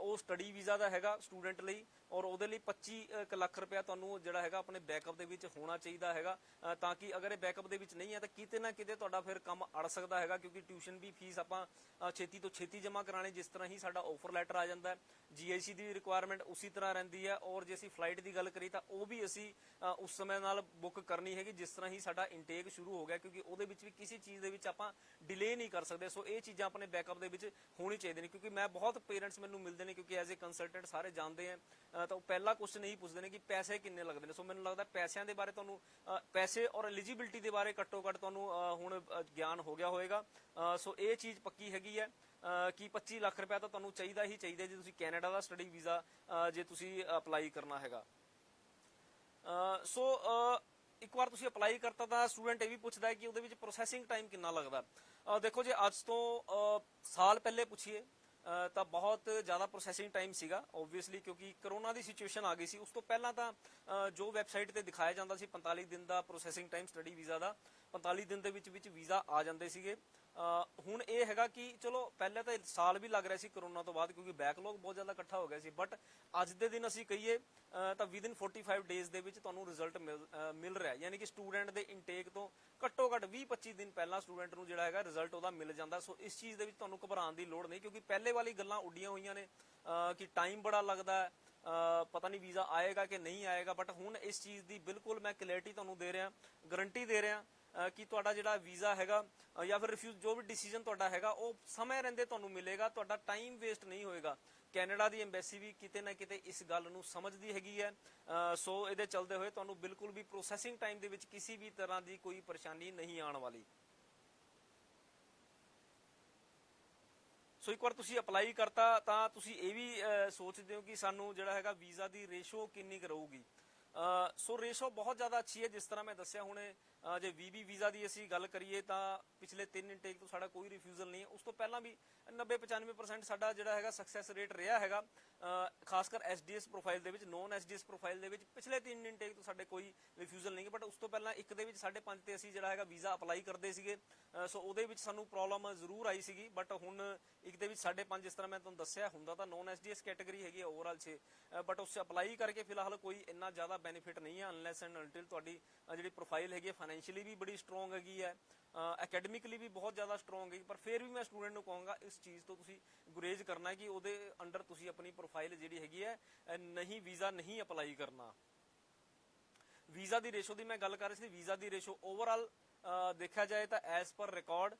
ਉਹ ਸਟੱਡੀ ਵੀਜ਼ਾ ਦਾ ਹੈਗਾ ਸਟੂਡੈਂਟ ਲਈ, ਔਰ ਉਹਦੇ ਲਈ 25 ਲੱਖ ਰੁਪਇਆ ਤੁਹਾਨੂੰ ਜਿਹੜਾ ਹੈਗਾ ਆਪਣੇ ਬੈਕਅਪ ਦੇ ਵਿੱਚ ਹੋਣਾ ਚਾਹੀਦਾ ਹੈਗਾ, ਤਾਂ ਕਿ ਅਗਰ ਇਹ ਬੈਕਅਪ ਦੇ ਵਿੱਚ ਨਹੀਂ ਹੈ ਤਾਂ ਕਿਤੇ ਨਾ ਕਿਤੇ ਤੁਹਾਡਾ ਫਿਰ ਕੰਮ ਅੜ ਸਕਦਾ ਹੈਗਾ, ਕਿਉਂਕਿ ਟਿਊਸ਼ਨ ਵੀ ਫੀਸ ਆਪਾਂ ਛੇਤੀ ਤੋਂ ਛੇਤੀ ਜਮ੍ਹਾਂ ਕਰਾਣੇ, ਜਿਸ ਤਰ੍ਹਾਂ ਹੀ ਸਾਡਾ ਆਫਰ ਲੈਟਰ ਆ ਜਾਂਦਾ ਹੈ। ਜੀਆਈਸੀ ਦੀ ਰਿਕੁਆਇਰਮੈਂਟ ਉਸੇ ਤਰ੍ਹਾਂ ਰਹਿੰਦੀ ਹੈ, ਔਰ ਜੇ ਅਸੀਂ ਫਲਾਈਟ ਦੀ ਗੱਲ ਕਰੀ ਤਾਂ ਉਹ ਵੀ ਅਸੀਂ ਉਸ ਸਮੇਂ ਨਾਲ ਬੁੱਕ ਕਰਨੀ ਹੈਗੀ ਜਿਸ ਤਰ੍ਹਾਂ ਹੀ ਸਾਡਾ ਇਨਟੇਕ ਸ਼ੁਰੂ ਹੋ ਗਿਆ, ਕਿਉਂਕਿ ਉਹਦੇ ਵਿੱਚ ਵੀ ਕਿਸੇ ਚੀਜ਼ ਦੇ ਵਿੱਚ ਆਪਾਂ ਡਿਲੇ ਨਹੀਂ ਕਰ ਸਕਦੇ। ਸੋ ਇਹ ਚੀਜ਼ਾਂ ਆਪਣੇ ਬੈਕਅਪ ਦੇ ਵਿੱਚ ਹੋਣੀ ਚਾਹੀਦੀਆਂ ਨੇ, ਕਿਉਂਕਿ ਮੈਂ ਬਹੁਤ ਪੇਰੈਂਟਸ ਮੈਨੂੰ ਮਿਲਦੇ ਨੇ, ਕਿਉਂਕਿ ਐਜ਼ ਏ ਕੰਸਲਟੈਂਟ ਸਾਰੇ ਜਾਣਦੇ ਆ, ਤਾਂ ਉਹ ਪਹਿਲਾ ਕੁਐਸਚਨ ਇਹੀ ਪੁੱਛਦੇ ਨੇ ਕਿ ਪੈਸੇ ਕਿੰਨੇ ਲੱਗਦੇ ਨੇ। ਸੋ ਮੈਨੂੰ ਲੱਗਦਾ ਪੈਸਿਆਂ ਦੇ ਬਾਰੇ ਤੁਹਾਨੂੰ ਪੈਸੇ ਔਰ ਐਲੀਜੀਬਿਲਟੀ ਦੇ ਬਾਰੇ ਘੱਟੋ ਘੱਟ ਤੁਹਾਨੂੰ ਹੁਣ ਗਿਆਨ ਹੋ ਗਿਆ ਹੋਵੇਗਾ। ਸੋ ਇਹ ਚੀਜ਼ ਪੱਕੀ ਹੈਗੀ ਹੈ ਕਿ 25 ਲੱਖ ਰੁਪਏ ਤਾਂ ਤੁਹਾਨੂੰ ਚਾਹੀਦਾ ਹੀ ਚਾਹੀਦਾ ਜੇ ਤੁਸੀਂ ਕੈਨੇਡਾ ਦਾ ਸਟੱਡੀ ਵੀਜ਼ਾ ਜੇ ਤੁਸੀਂ ਅਪਲਾਈ ਕਰਨਾ ਹੈਗਾ। ਸੋ ਇੱਕ ਵਾਰ ਤੁਸੀਂ ਅਪਲਾਈ ਕਰਤਾ ਤਾਂ ਸਟੂਡੈਂਟ ਇਹ ਵੀ ਪੁੱਛਦਾ ਹੈ ਕਿ ਉਹਦੇ ਵਿੱਚ ਪ੍ਰੋਸੈਸਿੰਗ ਟਾਈਮ ਕਿੰਨਾ ਲੱਗਦਾ। ਦੇਖੋ ਜੇ ਅੱਜ ਤੋਂ ਸਾਲ ਪਹਿਲੇ ਪੁੱਛੀਏ ਤਾਂ ਬਹੁਤ ਜ਼ਿਆਦਾ ਪ੍ਰੋਸੈਸਿੰਗ ਟਾਈਮ ਸੀਗਾ, ਓਬਵੀਅਸਲੀ, ਕਿਉਂਕਿ ਕਰੋਨਾ ਦੀ ਸਿਚੁਏਸ਼ਨ ਆ ਗਈ ਸੀ। ਉਸ ਤੋਂ ਪਹਿਲਾਂ ਤਾਂ ਜੋ ਵੈਬਸਾਈਟ ਤੇ ਦਿਖਾਇਆ ਜਾਂਦਾ ਸੀ 45 ਦਿਨ ਦਾ ਪ੍ਰੋਸੈਸਿੰਗ ਟਾਈਮ ਸਟੱਡੀ ਵੀਜ਼ਾ ਦਾ, 45 ਦਿਨ ਦੇ ਵਿੱਚ ਵੀਜ਼ਾ ਆ ਜਾਂਦੇ ਸੀਗੇ। ਹੁਣ ਇਹ ਹੈਗਾ ਕਿ ਚਲੋ ਪਹਿਲੇ ਤਾਂ ਸਾਲ ਵੀ ਲੱਗ ਰਿਹਾ ਸੀ ਕਰੋਨਾ ਤੋਂ ਬਾਅਦ, ਕਿਉਂਕਿ ਬੈਕਲੌਗ ਬਹੁਤ ਜ਼ਿਆਦਾ ਇਕੱਠਾ ਹੋ ਗਿਆ ਸੀ, ਬਟ ਅੱਜ ਦੇ ਦਿਨ ਅਸੀਂ ਕਹੀਏ ਤਾਂ ਵਿਦਿਨ 45 ਡੇਜ਼ ਦੇ ਵਿੱਚ ਤੁਹਾਨੂੰ ਰਿਜ਼ਲਟ ਮਿਲ ਰਿਹਾ, ਯਾਨੀ ਕਿ ਸਟੂਡੈਂਟ ਦੇ ਇਨਟੇਕ ਤੋਂ ਘੱਟੋ ਘੱਟ 20-25 ਦਿਨ ਪਹਿਲਾਂ ਸਟੂਡੈਂਟ ਨੂੰ ਜਿਹੜਾ ਹੈਗਾ ਰਿਜ਼ਲਟ ਉਹਦਾ ਮਿਲ ਜਾਂਦਾ। ਸੋ ਇਸ ਚੀਜ਼ ਦੇ ਵਿੱਚ ਤੁਹਾਨੂੰ ਘਬਰਾਉਣ ਦੀ ਲੋੜ ਨਹੀਂ, ਕਿਉਂਕਿ ਪਹਿਲੇ ਵਾਲੀ ਗੱਲਾਂ ਉੱਡੀਆਂ ਹੋਈਆਂ ਨੇ ਕਿ ਟਾਈਮ ਬੜਾ ਲੱਗਦਾ ਹੈ, ਪਤਾ ਨਹੀਂ ਵੀਜ਼ਾ ਆਏਗਾ ਕਿ ਨਹੀਂ ਆਏਗਾ। ਬਟ ਹੁਣ ਇਸ ਚੀਜ਼ ਦੀ ਬਿਲਕੁਲ ਮੈਂ ਕਲੈਰਿਟੀ ਤੁਹਾਨੂੰ ਦੇ ਰਿਹਾ, ਗਰੰਟੀ ਦੇ ਰਿਹਾ ਕਿ ਤੁਹਾਡਾ ਜਿਹੜਾ ਵੀਜ਼ਾ ਹੈਗਾ ਜਾਂ ਫਿਰ ਰਿਫਿਊਜ਼ ਜੋ ਵੀ ਡਿਸੀਜਨ ਤੁਹਾਡਾ ਹੈਗਾ ਉਹ ਸਮੇਂ ਰਹਿੰਦੇ ਤੁਹਾਨੂੰ ਮਿਲੇਗਾ, ਤੁਹਾਡਾ ਟਾਈਮ ਵੇਸਟ ਨਹੀਂ ਹੋਏਗਾ। ਕੈਨੇਡਾ ਦੀ ਐਮਬੈਸੀ ਵੀ ਕਿਤੇ ਨਾ ਕਿਤੇ ਇਸ ਗੱਲ ਨੂੰ ਸਮਝਦੀ ਹੈਗੀ ਹੈ। ਸੋ ਇਹਦੇ ਚਲਦੇ ਹੋਏ ਤੁਹਾਨੂੰ ਬਿਲਕੁਲ ਵੀ ਪ੍ਰੋਸੈਸਿੰਗ ਟਾਈਮ ਦੇ ਵਿੱਚ ਕਿਸੇ ਵੀ ਤਰ੍ਹਾਂ ਦੀ ਕੋਈ ਪਰੇਸ਼ਾਨੀ ਨਹੀਂ ਆਉਣ ਵਾਲੀ। ਸੋ ਇੱਕ ਵਾਰ ਤੁਸੀਂ ਅਪਲਾਈ ਕਰਤਾ ਤਾਂ ਤੁਸੀਂ ਇਹ ਵੀ ਸੋਚਦੇ ਹੋ ਕਿ ਸਾਨੂੰ ਜਿਹੜਾ ਹੈਗਾ ਵੀਜ਼ਾ ਦੀ ਰੇਸ਼ੋ ਕਿੰਨੀ ਕੁ ਰਹੂਗੀ। ਸੋ ਰੇਸ਼ੋ ਬਹੁਤ ਜ਼ਿਆਦਾ ਅੱਛੀ ਹੈ, ਜਿਸ ਤਰ੍ਹਾਂ ਮੈਂ ਦੱਸਿਆ ਹੁਣੇ ਜੇ ਵੀਬੀ ਵੀਜ਼ਾ ਦੀ ਅਸੀਂ ਗੱਲ ਕਰੀਏ ਤਾਂ ਪਿਛਲੇ 3 ਇਨਟੇਕ ਤੋਂ ਸਾਡਾ ਕੋਈ ਰਿਫਿਊਜ਼ਲ ਨਹੀਂ ਹੈ। ਉਸ ਤੋਂ ਪਹਿਲਾਂ ਵੀ 90-95% ਸਾਡਾ ਜਿਹੜਾ ਹੈਗਾ ਸਕਸੈਸ ਰੇਟ ਰਿਹਾ ਹੈਗਾ, ਖਾਸ ਕਰ ਐਸਡੀਐਸ ਪ੍ਰੋਫਾਈਲ ਦੇ ਵਿੱਚ। ਨੋਨ ਐਸਡੀਐਸ ਪ੍ਰੋਫਾਈਲ ਦੇ ਵਿੱਚ ਪਿਛਲੇ 3 ਇਨਟੇਕ ਤੋਂ ਸਾਡੇ ਕੋਈ ਰਿਫਿਊਜ਼ਲ ਨਹੀਂ ਹੈ, ਬਟ ਉਸ ਤੋਂ ਪਹਿਲਾਂ ਇੱਕ ਦੇ ਵਿੱਚ 5.5 ਤੇ ਅਸੀਂ ਜਿਹੜਾ ਹੈਗਾ ਵੀਜ਼ਾ ਅਪਲਾਈ ਕਰਦੇ ਸੀਗੇ, ਸੋ ਉਹਦੇ ਵਿੱਚ ਸਾਨੂੰ ਪ੍ਰੋਬਲਮ ਜ਼ਰੂਰ ਆਈ ਸੀਗੀ। ਬਟ ਹੁਣ ਇੱਕ ਦੇ ਵਿੱਚ 5.5, ਜਿਸ ਤਰ੍ਹਾਂ ਮੈਂ ਤੁਹਾਨੂੰ ਦੱਸਿਆ, ਹੁੰਦਾ ਤਾਂ ਨੋਨ ਐਸਡੀਐਸ ਕੈਟਾਗਰੀ ਹੈਗੀ ਓਵਰਆਲ 6, ਬਟ ਉਸ ਅਪਲਾਈ ਕਰਕੇ ਫਿਲਹਾਲ ਕੋਈ ਇੰਨਾ ਜ਼ਿਆਦਾ ਬੈਨੀਫਿਟ ਨਹੀਂ ਹੈ, ਅਨਲੈਸ ਐਂਡ ਅਨਟਿਲ ਤੁਹਾਡੀ ਜਿਹੜੀ ਪ੍ਰੋਫਾਈਲ ਹੈਗੀ ਹੈ ਫਾਈਨੈਂਸ਼ੀਅਲੀ ਵੀ ਬੜੀ ਸਟਰੋਂਗ ਹੈਗੀ ਹੈ, ਅਕੈਡਮਿਕਲੀ ਵੀ ਬਹੁਤ ਜ਼ਿਆਦਾ ਸਟਰੋਂਗ ਹੈਗੀ। ਪਰ ਫਿਰ ਵੀ ਮੈਂ ਸਟੂਡੈਂਟ ਨੂੰ ਕਹਾਂਗਾ ਇਸ ਚੀਜ਼ ਤੋਂ ਤੁਸੀਂ ਗੁਰੇਜ਼ ਕਰਨਾ ਕਿ ਉਹਦੇ ਅੰਡਰ ਤੁਸੀਂ ਆਪਣੀ ਪ੍ਰੋਫਾਈਲ ਜਿਹੜੀ ਹੈਗੀ ਹੈ ਨਹੀਂ, ਵੀਜ਼ਾ ਨਹੀਂ ਅਪਲਾਈ ਕਰਨਾ। ਵੀਜ਼ਾ ਦੀ ਰੇਸ਼ੋ ਦੀ ਮੈਂ ਗੱਲ ਕਰ ਰਹੀ ਸੀ। ਵੀਜ਼ਾ ਦੀ ਰੇਸ਼ੋ ਓਵਰਆਲ ਦੇਖਿਆ ਜਾਏ ਤਾਂ ਐਸ ਪਰ ਰਿਕਾਰਡ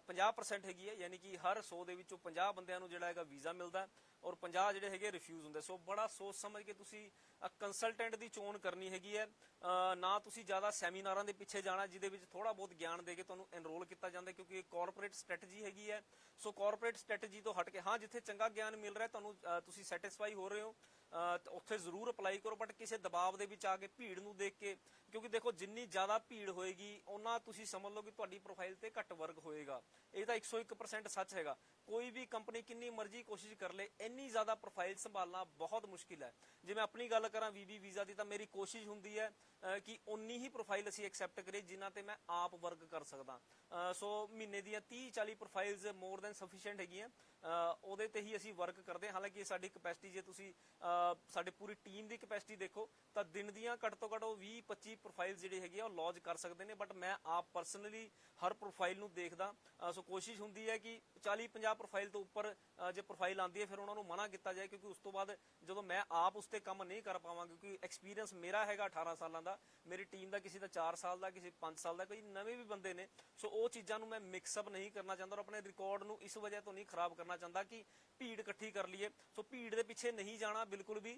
50% ਹੈਗੀ ਹੈ, ਯਾਨੀ ਕਿ ਹਰ 100 ਦੇ ਵਿੱਚੋਂ 50 ਬੰਦਿਆਂ ਨੂੰ ਜਿਹੜਾ ਹੈਗਾ ਵੀਜ਼ਾ ਮਿਲਦਾ ਔਰ 50 ਜਿਹੜੇ ਹੈਗੇ ਰਿਫਿਊਜ਼ ਹੁੰਦੇ। ਸੋ ਬੜਾ ਸੋਚ ਸਮਝ ਕੇ ਤੁਸੀਂ ਕੰਸਲਟੈਂਟ ਦੀ ਚੋਣ ਕਰਨੀ ਹੈਗੀ ਹੈ, ਨਾ ਤੁਸੀਂ ਜ਼ਿਆਦਾ ਸੈਮੀਨਾਰਾਂ ਦੇ ਪਿੱਛੇ ਜਾਣਾ ਜਿਹਦੇ ਵਿੱਚ ਥੋੜਾ ਬਹੁਤ ਗਿਆਨ ਦੇ ਕੇ ਤੁਹਾਨੂੰ ਐਨਰੋਲ ਕੀਤਾ ਜਾਂਦਾ, ਕਿਉਂਕਿ ਇਹ ਕਾਰਪੋਰੇਟ ਸਟ੍ਰੈਟਜੀ ਹੈਗੀ ਹੈ। ਸੋ ਕਾਰਪੋਰੇਟ ਸਟ੍ਰੈਟਜੀ ਤੋਂ ਹਟ ਕੇ ਹਾਂ, ਜਿੱਥੇ ਚੰਗਾ ਗਿਆਨ ਮਿਲ ਰਿਹਾ ਤੁਹਾਨੂੰ, ਤੁਸੀਂ ਸੈਟੀਸਫਾਈ ਹੋ ਰਹੇ ਹੋ, ਉੱਥੇ ਜ਼ਰੂਰ ਅਪਲਾਈ ਕਰੋ, ਬਟ ਕਿਸੇ ਦਬਾਅ ਦੇ ਵਿੱਚ ਆ ਕੇ, ਭੀੜ ਨੂੰ ਦੇਖ ਕੇ, ਕਿਉਂਕਿ ਦੇਖੋ ਜਿੰਨੀ ਜ਼ਿਆਦਾ ਭੀੜ ਹੋਏਗੀ ਉਹਨਾਂ ਤੁਸੀਂ ਸਮਝ ਲਓ ਕਿ ਤੁਹਾਡੀ ਪ੍ਰੋਫਾਈਲ ਤੇ ਘੱਟ ਵਰਕ ਹੋਏਗਾ। ਇਹ ਤਾਂ 101% ਸੱਚ ਹੈਗਾ। ਕੋਈ ਵੀ ਕੰਪਨੀ ਕਿੰਨੀ ਮਰਜ਼ੀ ਕੋਸ਼ਿਸ਼ ਕਰ ਲੇ, ਇੰਨੀ ਜ਼ਿਆਦਾ ਪ੍ਰੋਫਾਈਲ ਸੰਭਾਲਣਾ ਬਹੁਤ ਮੁਸ਼ਕਿਲ ਹੈ। ਜੇ ਮੈਂ ਆਪਣੀ ਗੱਲ ਕਰਾਂ ਵੀਬੀ ਵੀਜ਼ਾ ਦੀ, ਤਾਂ ਮੇਰੀ ਕੋਸ਼ਿਸ਼ ਹੁੰਦੀ ਹੈ ਕਿ ਉਨੀ ਹੀ ਪ੍ਰੋਫਾਈਲ ਅਸੀਂ ਐਕਸੈਪਟ ਕਰੀਏ ਜਿਨ੍ਹਾਂ ਤੇ ਮੈਂ ਆਪ ਵਰਕ ਕਰ ਸਕਦਾ। ਸੋ ਮਹੀਨੇ ਦੀਆਂ 30-40 ਪ੍ਰੋਫਾਈਲਸ ਮੋਰ ਦੈਨ ਸਫੀਸ਼ੀਐਂਟ ਹੈਗੀਆਂ, ਉਹਦੇ ਤੇ ਹੀ ਅਸੀਂ ਵਰਕ ਕਰਦੇ ਹਾਂ। ਹਾਲਾਂਕਿ ਸਾਡੀ ਕਪੈਸਿਟੀ, ਜੇ ਤੁਸੀਂ ਸਾਡੇ ਪੂਰੀ ਟੀਮ ਦੀ ਕਪੈਸਿਟੀ ਦੇਖੋ ਤਾਂ ਦਿਨ ਦੀਆਂ ਘੱਟ ਤੋਂ ਘੱਟ 20-25 ਪ੍ਰੋਫਾਈਲ ਜਿਹੜੀ ਹੈਗੀ ਆ ਉਹ ਲੌਂਚ ਕਰ ਸਕਦੇ ਨੇ, ਬਟ ਮੈਂ ਆਪ ਪਰਸਨਲੀ ਹਰ ਪ੍ਰੋਫਾਈਲ ਨੂੰ ਦੇਖਦਾ। ਸੋ ਕੋਸ਼ਿਸ਼ ਹੁੰਦੀ ਹੈ ਕਿ 40-50 ਪ੍ਰੋਫਾਈਲ ਤੋਂ ਉੱਪਰ ਜੇ ਪ੍ਰੋਫਾਈਲ ਆਉਂਦੀ ਹੈ ਫਿਰ ਉਹਨਾਂ ਨੂੰ ਮਨਾ ਕੀਤਾ ਜਾਏ, ਕਿਉਂਕਿ ਉਸ ਤੋਂ ਬਾਅਦ ਜਦੋਂ ਮੈਂ ਆਪ ਉਸ ਤੇ ਕੰਮ ਨਹੀਂ ਕਰ ਪਾਵਾਂਗਾ, ਕਿਉਂਕਿ ਐਕਸਪੀਰੀਅੰਸ ਮੇਰਾ ਹੈਗਾ 18 ਸਾਲਾਂ ਦਾ, ਮੇਰੀ ਟੀਮ ਦਾ ਕਿਸੇ ਦਾ 4 ਸਾਲ ਦਾ, ਕਿਸੇ 5 ਸਾਲ ਦਾ, ਕੋਈ ਨਵੇਂ ਵੀ ਬੰਦੇ ਨੇ। ਸੋ ਉਹ ਚੀਜ਼ਾਂ ਨੂੰ ਮੈਂ ਮਿਕਸਅਪ ਨਹੀਂ ਕਰਨਾ ਚਾਹੁੰਦਾ ਔਰ ਆਪਣੇ ਰਿਕਾਰਡ ਨੂੰ ਇਸ ਵਜ੍ਹਾ ਤੋਂ ਨਹੀਂ ਖਰਾਬ ਕਰਨਾ ਚਾਹੁੰਦਾ ਕਿ ਭੀੜ ਇਕੱਠੀ ਕਰ ਲਈਏ। ਸੋ ਭੀੜ ਦੇ ਪਿੱਛੇ ਨਹੀਂ ਜਾਣਾ ਬਿਲਕੁਲ ਵੀ।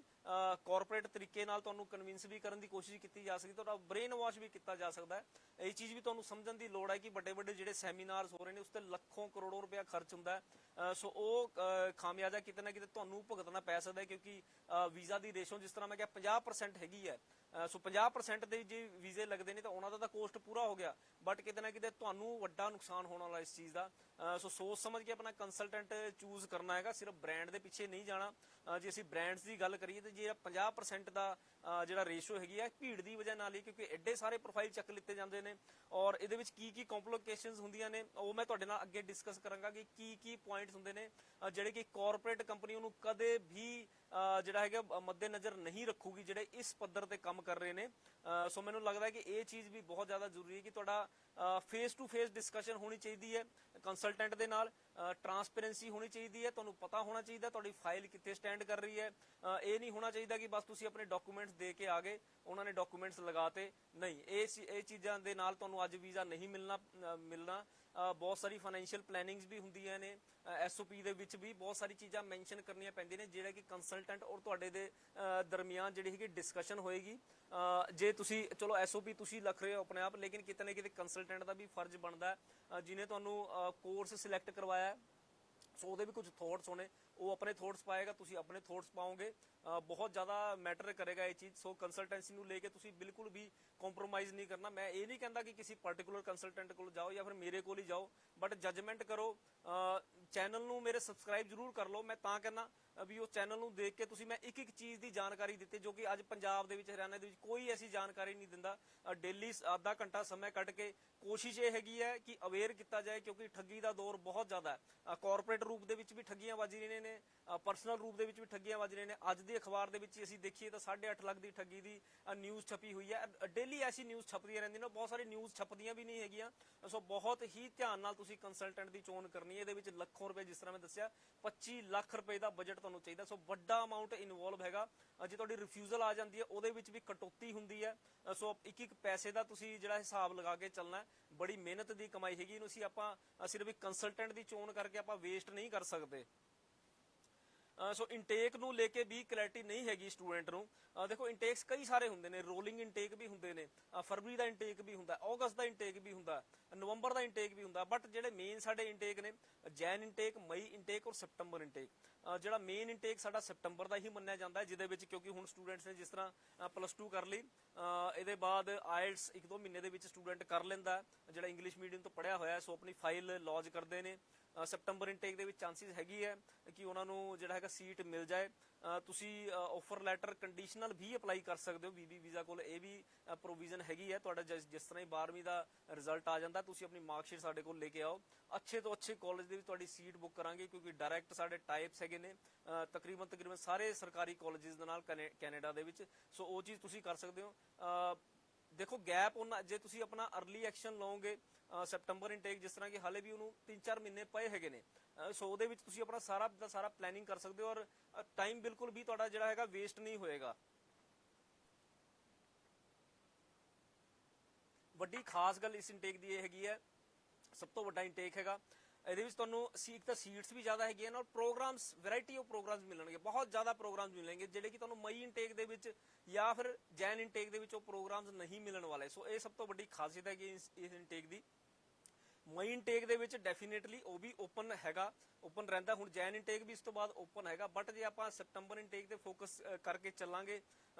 ਕਾਰਪੋਰੇਟ ਤਰੀਕੇ ਨਾਲ ਤੁਹਾਨੂੰ ਕਨਵਿੰਸ ਵੀ ਕਰਨ ਦੀ ਕੋਸ਼ਿਸ਼ ਕੀਤੀ ਜਾ ਸਕਦੀ, ਤੁਹਾਡਾ ਬ੍ਰੇਨ ਵਾਸ਼ ਵੀ ਕੀਤਾ ਜਾ ਸਕਦਾ ਹੈ। ਇਹ ਚੀਜ਼ ਵੀ ਤੁਹਾਨੂੰ ਸਮਝਣ ਦੀ ਲੋੜ ਹੈ ਕਿ ਵੱਡੇ ਵੱਡੇ ਜਿਹੜੇ ਸੈਮੀਨਾਰਸ ਹੋ ਰਹੇ ਨੇ ਉਸ ਤੇ ਲੱਖੋਂ ਕਰੋੜੋਂ ਰੁਪਇਆ ਖਰਚ ਹੁੰਦਾ ਹੈ। ਸੋ ਉਹ ਖਾਮਿਆਜ਼ਾ ਕਿਤੇ ਨਾ ਕਿਤੇ ਤੁਹਾਨੂੰ ਭੁਗਤਣਾ ਪੈ ਸਕਦਾ ਹੈ, ਕਿਉਂਕਿ ਵੀਜ਼ਾ ਦੀ ਰੇਸ਼ੋ ਜਿਸ ਤਰ੍ਹਾਂ ਮੈਂ ਕਿਹਾ 50% ਹੈਗੀ ਹੈ। ਸੋ 50% ਦੇ ਜੇ ਵੀਜ਼ੇ ਲੱਗਦੇ ਨੇ ਤਾਂ ਉਹਨਾਂ ਦਾ ਤਾਂ ਕੋਸਟ ਪੂਰਾ ਹੋ ਗਿਆ, ਬਟ ਕਿਤੇ ਨਾ ਕਿਤੇ ਤੁਹਾਨੂੰ ਵੱਡਾ ਨੁਕਸਾਨ ਹੋਣ ਵਾਲਾ ਇਸ ਚੀਜ਼ ਦਾ। ਸੋ ਸੋਚ ਸਮਝ ਕੇ ਆਪਣਾ ਕੰਸਲਟੈਂਟ ਚੂਜ਼ ਕਰਨਾ ਹੈਗਾ, ਸਿਰਫ ਬ੍ਰਾਂਡ ਦੇ ਪਿੱਛੇ ਨਹੀਂ ਜਾਣਾ। ਜੇ ਅਸੀਂ ਬ੍ਰਾਂਡਸ ਦੀ ਗੱਲ ਕਰੀਏ ਤਾਂ ਜੇ 50% ਦਾ ਜਿਹੜਾ ਰੇਸ਼ੋ ਹੈਗੀ ਹੈ ਭੀੜ ਦੀ ਵਜ੍ਹਾ ਨਾਲ ਹੀ, ਕਿਉਂਕਿ ਐਡੇ ਸਾਰੇ ਪ੍ਰੋਫਾਈਲ ਚੱਕ ਲਿੱਤੇ ਜਾਂਦੇ ਨੇ ਔਰ ਇਹਦੇ ਵਿੱਚ ਕੀ ਕੀ ਕੰਪਲਿਕੇਸ਼ਨਸ ਹੁੰਦੀਆਂ ਨੇ ਉਹ ਮੈਂ ਤੁਹਾਡੇ ਨਾਲ ਅੱਗੇ ਡਿਸਕਸ ਕਰਾਂਗਾ ਕਿ ਕੀ ਕੀ ਪੁਆਇੰਟਸ ਹੁੰਦੇ ਨੇ ਜਿਹੜੇ ਕਿ ਕਾਰਪੋਰੇਟ ਕੰਪਨੀ ਨੂੰ ਕਦੇ ਵੀ ਜਿਹੜਾ ਹੈਗਾ ਮੱਦੇ ਨਜ਼ਰ ਨਹੀਂ ਰੱਖੂਗੀ, ਜਿਹੜੇ ਇਸ ਪੱਧਰ ਤੇ ਕੰਮ ਕਰ ਰਹੇ ਨੇ। ਸੋ ਮੈਨੂੰ ਲੱਗਦਾ ਹੈ ਕਿ ਇਹ ਚੀਜ਼ ਵੀ ਬਹੁਤ ਜ਼ਿਆਦਾ ਜ਼ਰੂਰੀ ਹੈ ਕਿ ਤੁਹਾਡਾ ਫੇਸ ਟੂ ਫੇਸ ਡਿਸਕਸ਼ਨ ਹੋਣੀ ਚਾਹੀਦੀ ਹੈ ਕੰਸਲਟੈਂਟ ਦੇ ਨਾਲ, ਟਰਾਂਸਪੇਰੈਂਸੀ ਹੋਣੀ ਚਾਹੀਦੀ ਹੈ, ਤੁਹਾਨੂੰ ਪਤਾ ਹੋਣਾ ਚਾਹੀਦਾ ਤੁਹਾਡੀ ਫਾਈਲ ਕਿੱਥੇ ਸਟੈਂਡ ਕਰ ਰਹੀ ਹੈ। ਇਹ ਨਹੀਂ ਹੋਣਾ ਚਾਹੀਦਾ ਕਿ ਬਸ ਤੁਸੀਂ ਆਪਣੇ ਡਾਕੂਮੈਂਟਸ ਦੇ ਕੇ ਆ ਗਏ, ਉਹਨਾਂ ਨੇ ਡਾਕੂਮੈਂਟਸ ਲਗਾਤੇ। ਨਹੀਂ, ਇਹ ਚੀਜ਼ਾਂ ਦੇ ਨਾਲ ਤੁਹਾਨੂੰ ਅੱਜ ਵੀਜ਼ਾ ਨਹੀਂ ਮਿਲਣਾ। ਬਹੁਤ ਸਾਰੀ ਫਾਈਨੈਂਸ਼ੀਅਲ ਪਲੈਨਿੰਗਸ ਵੀ ਹੁੰਦੀਆਂ ਨੇ, SOP ਦੇ ਵਿੱਚ ਵੀ ਬਹੁਤ ਸਾਰੀ ਚੀਜ਼ਾਂ ਮੈਂਸ਼ਨ ਕਰਨੀਆਂ ਪੈਂਦੀਆਂ ਨੇ, ਜਿਹੜਾ ਕਿ ਕੰਸਲਟੈਂਟ ਔਰ ਤੁਹਾਡੇ ਦੇ ਦਰਮਿਆਨ ਜਿਹੜੀ ਹੈਗੀ ਡਿਸਕਸ਼ਨ ਹੋਏਗੀ। ਜੇ ਤੁਸੀਂ ਚਲੋ SOP ਤੁਸੀਂ ਲਿਖ ਰਹੇ ਹੋ ਆਪਣੇ ਆਪ, ਲੇਕਿਨ ਕਿਤੇ ਨਾ ਕਿਤੇ ਕੰਸਲਟੈਂਟ ਦਾ ਵੀ ਫਰਜ਼ ਬਣਦਾ ਜਿਹਨੇ ਤੁਹਾਨੂੰ ਕੋਰਸ ਸਿਲੈਕਟ ਕਰਵਾਇਆ, ਸੋ ਉਹਦੇ ਵੀ ਕੁਝ ਥੋਟਸ ਹੋਣੇ, ਉਹ ਆਪਣੇ ਥੋਟਸ ਪਾਏਗਾ, ਤੁਸੀਂ ਆਪਣੇ ਥੋਟਸ ਪਾਓਗੇ। ਬਹੁਤ ਜ਼ਿਆਦਾ ਮੈਟਰ ਕਰੇਗਾ ਇਹ ਚੀਜ਼। ਸੋ ਕੰਸਲਟੈਂਸੀ ਨੂੰ ਲੈ ਕੇ ਤੁਸੀਂ ਬਿਲਕੁਲ ਵੀ ਕੰਪਰੋਮਾਈਜ਼ ਨਹੀਂ ਕਰਨਾ। ਮੈਂ ਇਹ ਨਹੀਂ ਕਹਿੰਦਾ ਕਿ ਕਿਸੇ ਪਾਰਟਿਕੂਲਰ ਕੰਸਲਟੈਂਟ ਕੋਲ ਜਾਓ ਜਾਂ ਫਿਰ ਮੇਰੇ ਕੋਲ ਹੀ ਜਾਓ, ਬਟ ਜਜਮੈਂਟ ਕਰੋ। ਚੈਨਲ ਨੂੰ ਮੇਰੇ ਸਬਸਕ੍ਰਾਈਬ ਜ਼ਰੂਰ ਕਰ ਲਓ। ਮੈਂ ਤਾਂ ਕਹਿੰਦਾ ਵੀ ਉਹ ਚੈਨਲ ਨੂੰ ਦੇਖ ਕੇ ਤੁਸੀਂ, ਮੈਂ ਇੱਕ ਇੱਕ ਚੀਜ਼ ਦੀ ਜਾਣਕਾਰੀ ਦਿੱਤੀ ਜੋ ਕਿ ਅੱਜ ਪੰਜਾਬ ਦੇ ਵਿੱਚ, ਹਰਿਆਣਾ ਦੇ ਵਿੱਚ ਕੋਈ ਐਸੀ ਜਾਣਕਾਰੀ ਨਹੀਂ ਦਿੰਦਾ। ਡੇਲੀ ਅੱਧਾ ਘੰਟਾ ਸਮਾਂ ਕੱਢ ਕੇ ਕੋਸ਼ਿਸ਼ ਇਹ ਹੈਗੀ ਹੈ ਕਿ ਅਵੇਅਰ ਕੀਤਾ ਜਾਏ, ਕਿਉਂਕਿ ਠੱਗੀ ਦਾ ਦੌਰ ਬਹੁਤ ਜ਼ਿਆਦਾ ਹੈ। ਕਾਰਪੋਰੇਟ ਰੂਪ ਦੇ ਵਿੱਚ ਵੀ ਠੱਗੀਆਂ ਵੱਜ ਰਹੀਆਂ ਨੇ, ਪਰਸਨਲ ਰੂਪ ਦੇ ਵਿੱਚ ਵੀ ਠੱਗੀਆਂ ਵੱਜ ਰਹੀਆਂ ਨੇ। ਅੱਜ ਦੇ ਅਖਬਾਰ ਦੇ ਵਿੱਚ ਅਸੀਂ ਦੇਖੀਏ ਤਾਂ 8.5 ਲੱਖ ਦੀ ਠੱਗੀ ਦੀ ਨਿਊਜ਼ ਛਪੀ ਹੋਈ ਹੈ। ਡੇਲੀ ਐਸੀ ਨਿਊਜ਼ ਛਪਦੀਆਂ ਰਹਿੰਦੀਆਂ ਨੇ, ਬਹੁਤ ਸਾਰੀ ਨਿਊਜ਼ ਛਪਦੀਆਂ ਵੀ ਨਹੀਂ ਹੈਗੀਆਂ। ਸੋ ਬਹੁਤ ਹੀ ਧਿਆਨ ਨਾਲ ਤੁਸੀਂ ਕੰਸਲਟੈਂਟ ਦੀ ਚੋਣ ਕਰਨੀ ਹੈ। ਇਹਦੇ ਵਿੱਚ ਲੱਖੋਂ ਰੁਪਏ, ਜਿਸ ਤਰ੍ਹਾਂ ਮੈਂ ਦੱਸਿਆ 25 ਲੱਖ ਰੁਪਏ ਦਾ ਬਜਟ ਤੁਹਾਨੂੰ ਚਾਹੀਦਾ। ਸੋ ਵੱਡਾ ਅਮਾਊਂਟ ਇਨਵੋਲਵ ਹੈਗਾ। ਜੇ ਤੁਹਾਡੀ ਰਿਫਿਊਜ਼ਲ ਆ ਜਾਂਦੀ ਹੈ ਉਹਦੇ ਵਿੱਚ ਵੀ ਕਟੌਤੀ ਹੁੰਦੀ ਹੈ। ਸੋ ਇੱਕ ਇੱਕ ਪੈਸੇ ਦਾ ਤੁਸੀਂ ਜਿਹੜਾ ਹਿਸਾਬ ਲਗਾ ਕੇ ਚੱਲਣਾ, ਬੜੀ ਮਿਹਨਤ ਦੀ ਕਮਾਈ ਹੈਗੀ। ਇਹਨੂੰ ਅਸੀਂ ਆਪਾਂ ਸਿਰਫ ਇੱਕ ਕੰਸਲਟੈਂਟ ਦੀ ਚੋਣ ਕਰਕੇ ਆਪਾਂ ਵੇਸਟ ਨਹੀਂ ਕਰ ਸਕਦੇ। ਸੋ ਇਨਟੇਕ ਨੂੰ ਲੈ ਕੇ ਵੀ ਕਲੈਰਿਟੀ ਨਹੀਂ ਹੈਗੀ ਸਟੂਡੈਂਟ ਨੂੰ। ਦੇਖੋ ਇਨਟੇਕਸ ਕਈ ਸਾਰੇ ਹੁੰਦੇ ਨੇ, ਰੋਲਿੰਗ ਇਨਟੇਕ ਵੀ ਹੁੰਦੇ ਨੇ, ਫਰਵਰੀ ਦਾ ਇਨਟੇਕ ਵੀ ਹੁੰਦਾ, ਅਗਸਤ ਦਾ ਇਨਟੇਕ ਵੀ ਹੁੰਦਾ, ਨਵੰਬਰ ਦਾ ਇਨਟੇਕ ਵੀ ਹੁੰਦਾ, ਬਟ ਜਿਹੜੇ ਮੇਨ ਸਾਡੇ ਇਨਟੇਕ ਨੇ ਜੈਨ ਇਨਟੇਕ, ਮਈ ਇਨਟੇਕ ਔਰ ਸੈਪਟੰਬਰ ਇਨਟੇਕ। ਜਿਹੜਾ ਮੇਨ ਇਨਟੇਕ ਸਾਡਾ ਸੈਪਟੰਬਰ ਦਾ ਹੀ ਮੰਨਿਆ ਜਾਂਦਾ, ਜਿਹਦੇ ਵਿੱਚ ਕਿਉਂਕਿ ਹੁਣ ਸਟੂਡੈਂਟਸ ਨੇ ਜਿਸ ਤਰ੍ਹਾਂ +2 ਕਰ ਲਈ, ਇਹਦੇ ਬਾਅਦ ਆਇਲਟਸ 1-2 ਮਹੀਨੇ ਦੇ ਵਿੱਚ ਸਟੂਡੈਂਟ ਕਰ ਲੈਂਦਾ ਜਿਹੜਾ ਇੰਗਲਿਸ਼ ਮੀਡੀਅਮ ਤੋਂ ਪੜ੍ਹਿਆ ਹੋਇਆ, ਸੋ ਆਪਣੀ ਫਾਈਲ ਲੌਜ ਕਰਦੇ ਨੇ। ਸੈਪਟੰਬਰ ਇਨਟੇਕ ਦੇ ਵਿੱਚ ਚਾਂਸਿਸ ਹੈਗੀ ਹੈ ਕਿ ਉਹਨਾਂ ਨੂੰ ਜਿਹੜਾ ਹੈਗਾ ਸੀਟ ਮਿਲ ਜਾਏ। ਤੁਸੀਂ ਆਫਰ ਲੈਟਰ ਕੰਡੀਸ਼ਨਲ ਵੀ ਅਪਲਾਈ ਕਰ ਸਕਦੇ ਹੋ, ਵੀਬੀ ਵੀਜ਼ਾ ਕੋਲ ਇਹ ਵੀ ਪ੍ਰੋਵੀਜ਼ਨ ਹੈਗੀ ਹੈ। ਤੁਹਾਡਾ ਜਿਸ ਤਰ੍ਹਾਂ ਹੀ 12ਵੀਂ ਦਾ ਰਿਜ਼ਲਟ ਆ ਜਾਂਦਾ, ਤੁਸੀਂ ਆਪਣੀ ਮਾਰਕਸ਼ੀਟ ਸਾਡੇ ਕੋਲ ਲੈ ਕੇ ਆਓ, ਅੱਛੇ ਤੋਂ ਅੱਛੇ ਕਾਲਜ ਦੇ ਵਿੱਚ ਤੁਹਾਡੀ ਸੀਟ ਬੁੱਕ ਕਰਾਂਗੇ, ਕਿਉਂਕਿ ਡਾਇਰੈਕਟ ਸਾਡੇ ਟਾਈਪਸ ਹੈਗੇ ਨੇ ਤਕਰੀਬਨ ਸਾਰੇ ਸਰਕਾਰੀ ਕਾਲਜਿਸ ਦੇ ਨਾਲ ਕੈਨੇਡਾ ਦੇ ਵਿੱਚ। ਸੋ ਉਹ ਚੀਜ਼ ਤੁਸੀਂ ਕਰ ਸਕਦੇ ਹੋ। ਦੇਖੋ ਗੈਪ ਉਹਨਾਂ, ਜੇ ਤੁਸੀਂ ਆਪਣਾ ਅਰਲੀ ਐਕਸ਼ਨ ਲਓਗੇ ਸੈਪਟੰਬਰ ਇਨਟੇਕ, ਜਿਸ ਤਰ੍ਹਾਂ ਕਿ ਹਾਲੇ ਵੀ ਉਹਨੂੰ 3-4 ਮਹੀਨੇ ਪਏ ਹੈਗੇ ਨੇ, ਸੋ ਉਹਦੇ ਵਿੱਚ ਤੁਸੀਂ ਆਪਣਾ ਸਾਰਾ ਦਾ ਸਾਰਾ ਪਲੈਨਿੰਗ ਕਰ ਸਕਦੇ ਹੋ, ਔਰ ਟਾਈਮ ਬਿਲਕੁਲ ਵੀ ਤੁਹਾਡਾ ਜਿਹੜਾ ਹੈਗਾ ਵੇਸਟ ਨਹੀਂ ਹੋਏਗਾ। ਵੱਡੀ ਖਾਸ ਗੱਲ ਇਸ ਇਨਟੇਕ ਦੀ ਇਹ ਹੈਗੀ ਹੈ, ਸਭ ਤੋਂ ਵੱਡਾ ਇਨਟੇਕ ਹੈਗਾ ਇਹਦੇ ਵਿੱਚ ਤੁਹਾਨੂੰ ਇੱਕ ਤਾਂ ਸੀਟਸ ਵੀ ਜ਼ਿਆਦਾ ਹੈਗੀਆਂ ਨੇ, ਔਰ ਪ੍ਰੋਗਰਾਮਸ, ਵੈਰਾਈਟੀ ਆਫ ਪ੍ਰੋਗਰਾਮਸ ਮਿਲਣਗੇ, ਬਹੁਤ ਜ਼ਿਆਦਾ ਪ੍ਰੋਗਰਾਮਸ ਮਿਲਣਗੇ ਜਿਹੜੇ ਕਿ ਤੁਹਾਨੂੰ ਮਈ ਇਨਟੇਕ ਦੇ ਵਿੱਚ ਜਾਂ ਫਿਰ ਜੈਨ ਇਨਟੇਕ ਦੇ ਵਿੱਚ ਉਹ ਪ੍ਰੋਗਰਾਮਸ ਨਹੀਂ ਮਿਲਣ ਵਾਲੇ। ਸੋ ਇਹ ਸਭ ਤੋਂ ਵੱਡੀ ਖਾਸੀਅਤ ਹੈਗੀ ਇਸ ਇਨਟੇਕ ਦੀ। ਮਈ ਇਨਟੇਕ ਦੇ ਵਿੱਚ ਡੈਫੀਨੇਟਲੀ ਉਹ ਵੀ ਓਪਨ ਹੈਗਾ, ਓਪਨ ਰਹਿੰਦਾ। ਹੁਣ ਜੈਨ ਇਨਟੇਕ ਵੀ ਇਸ ਤੋਂ ਬਾਅਦ ਓਪਨ ਹੈਗਾ, ਬਟ ਜੇ ਆਪਾਂ ਸੈਪਟੰਬਰ ਇਨਟੇਕ ਤੇ ਫੋਕਸ ਕਰਕੇ ਚੱਲਾਂਗੇ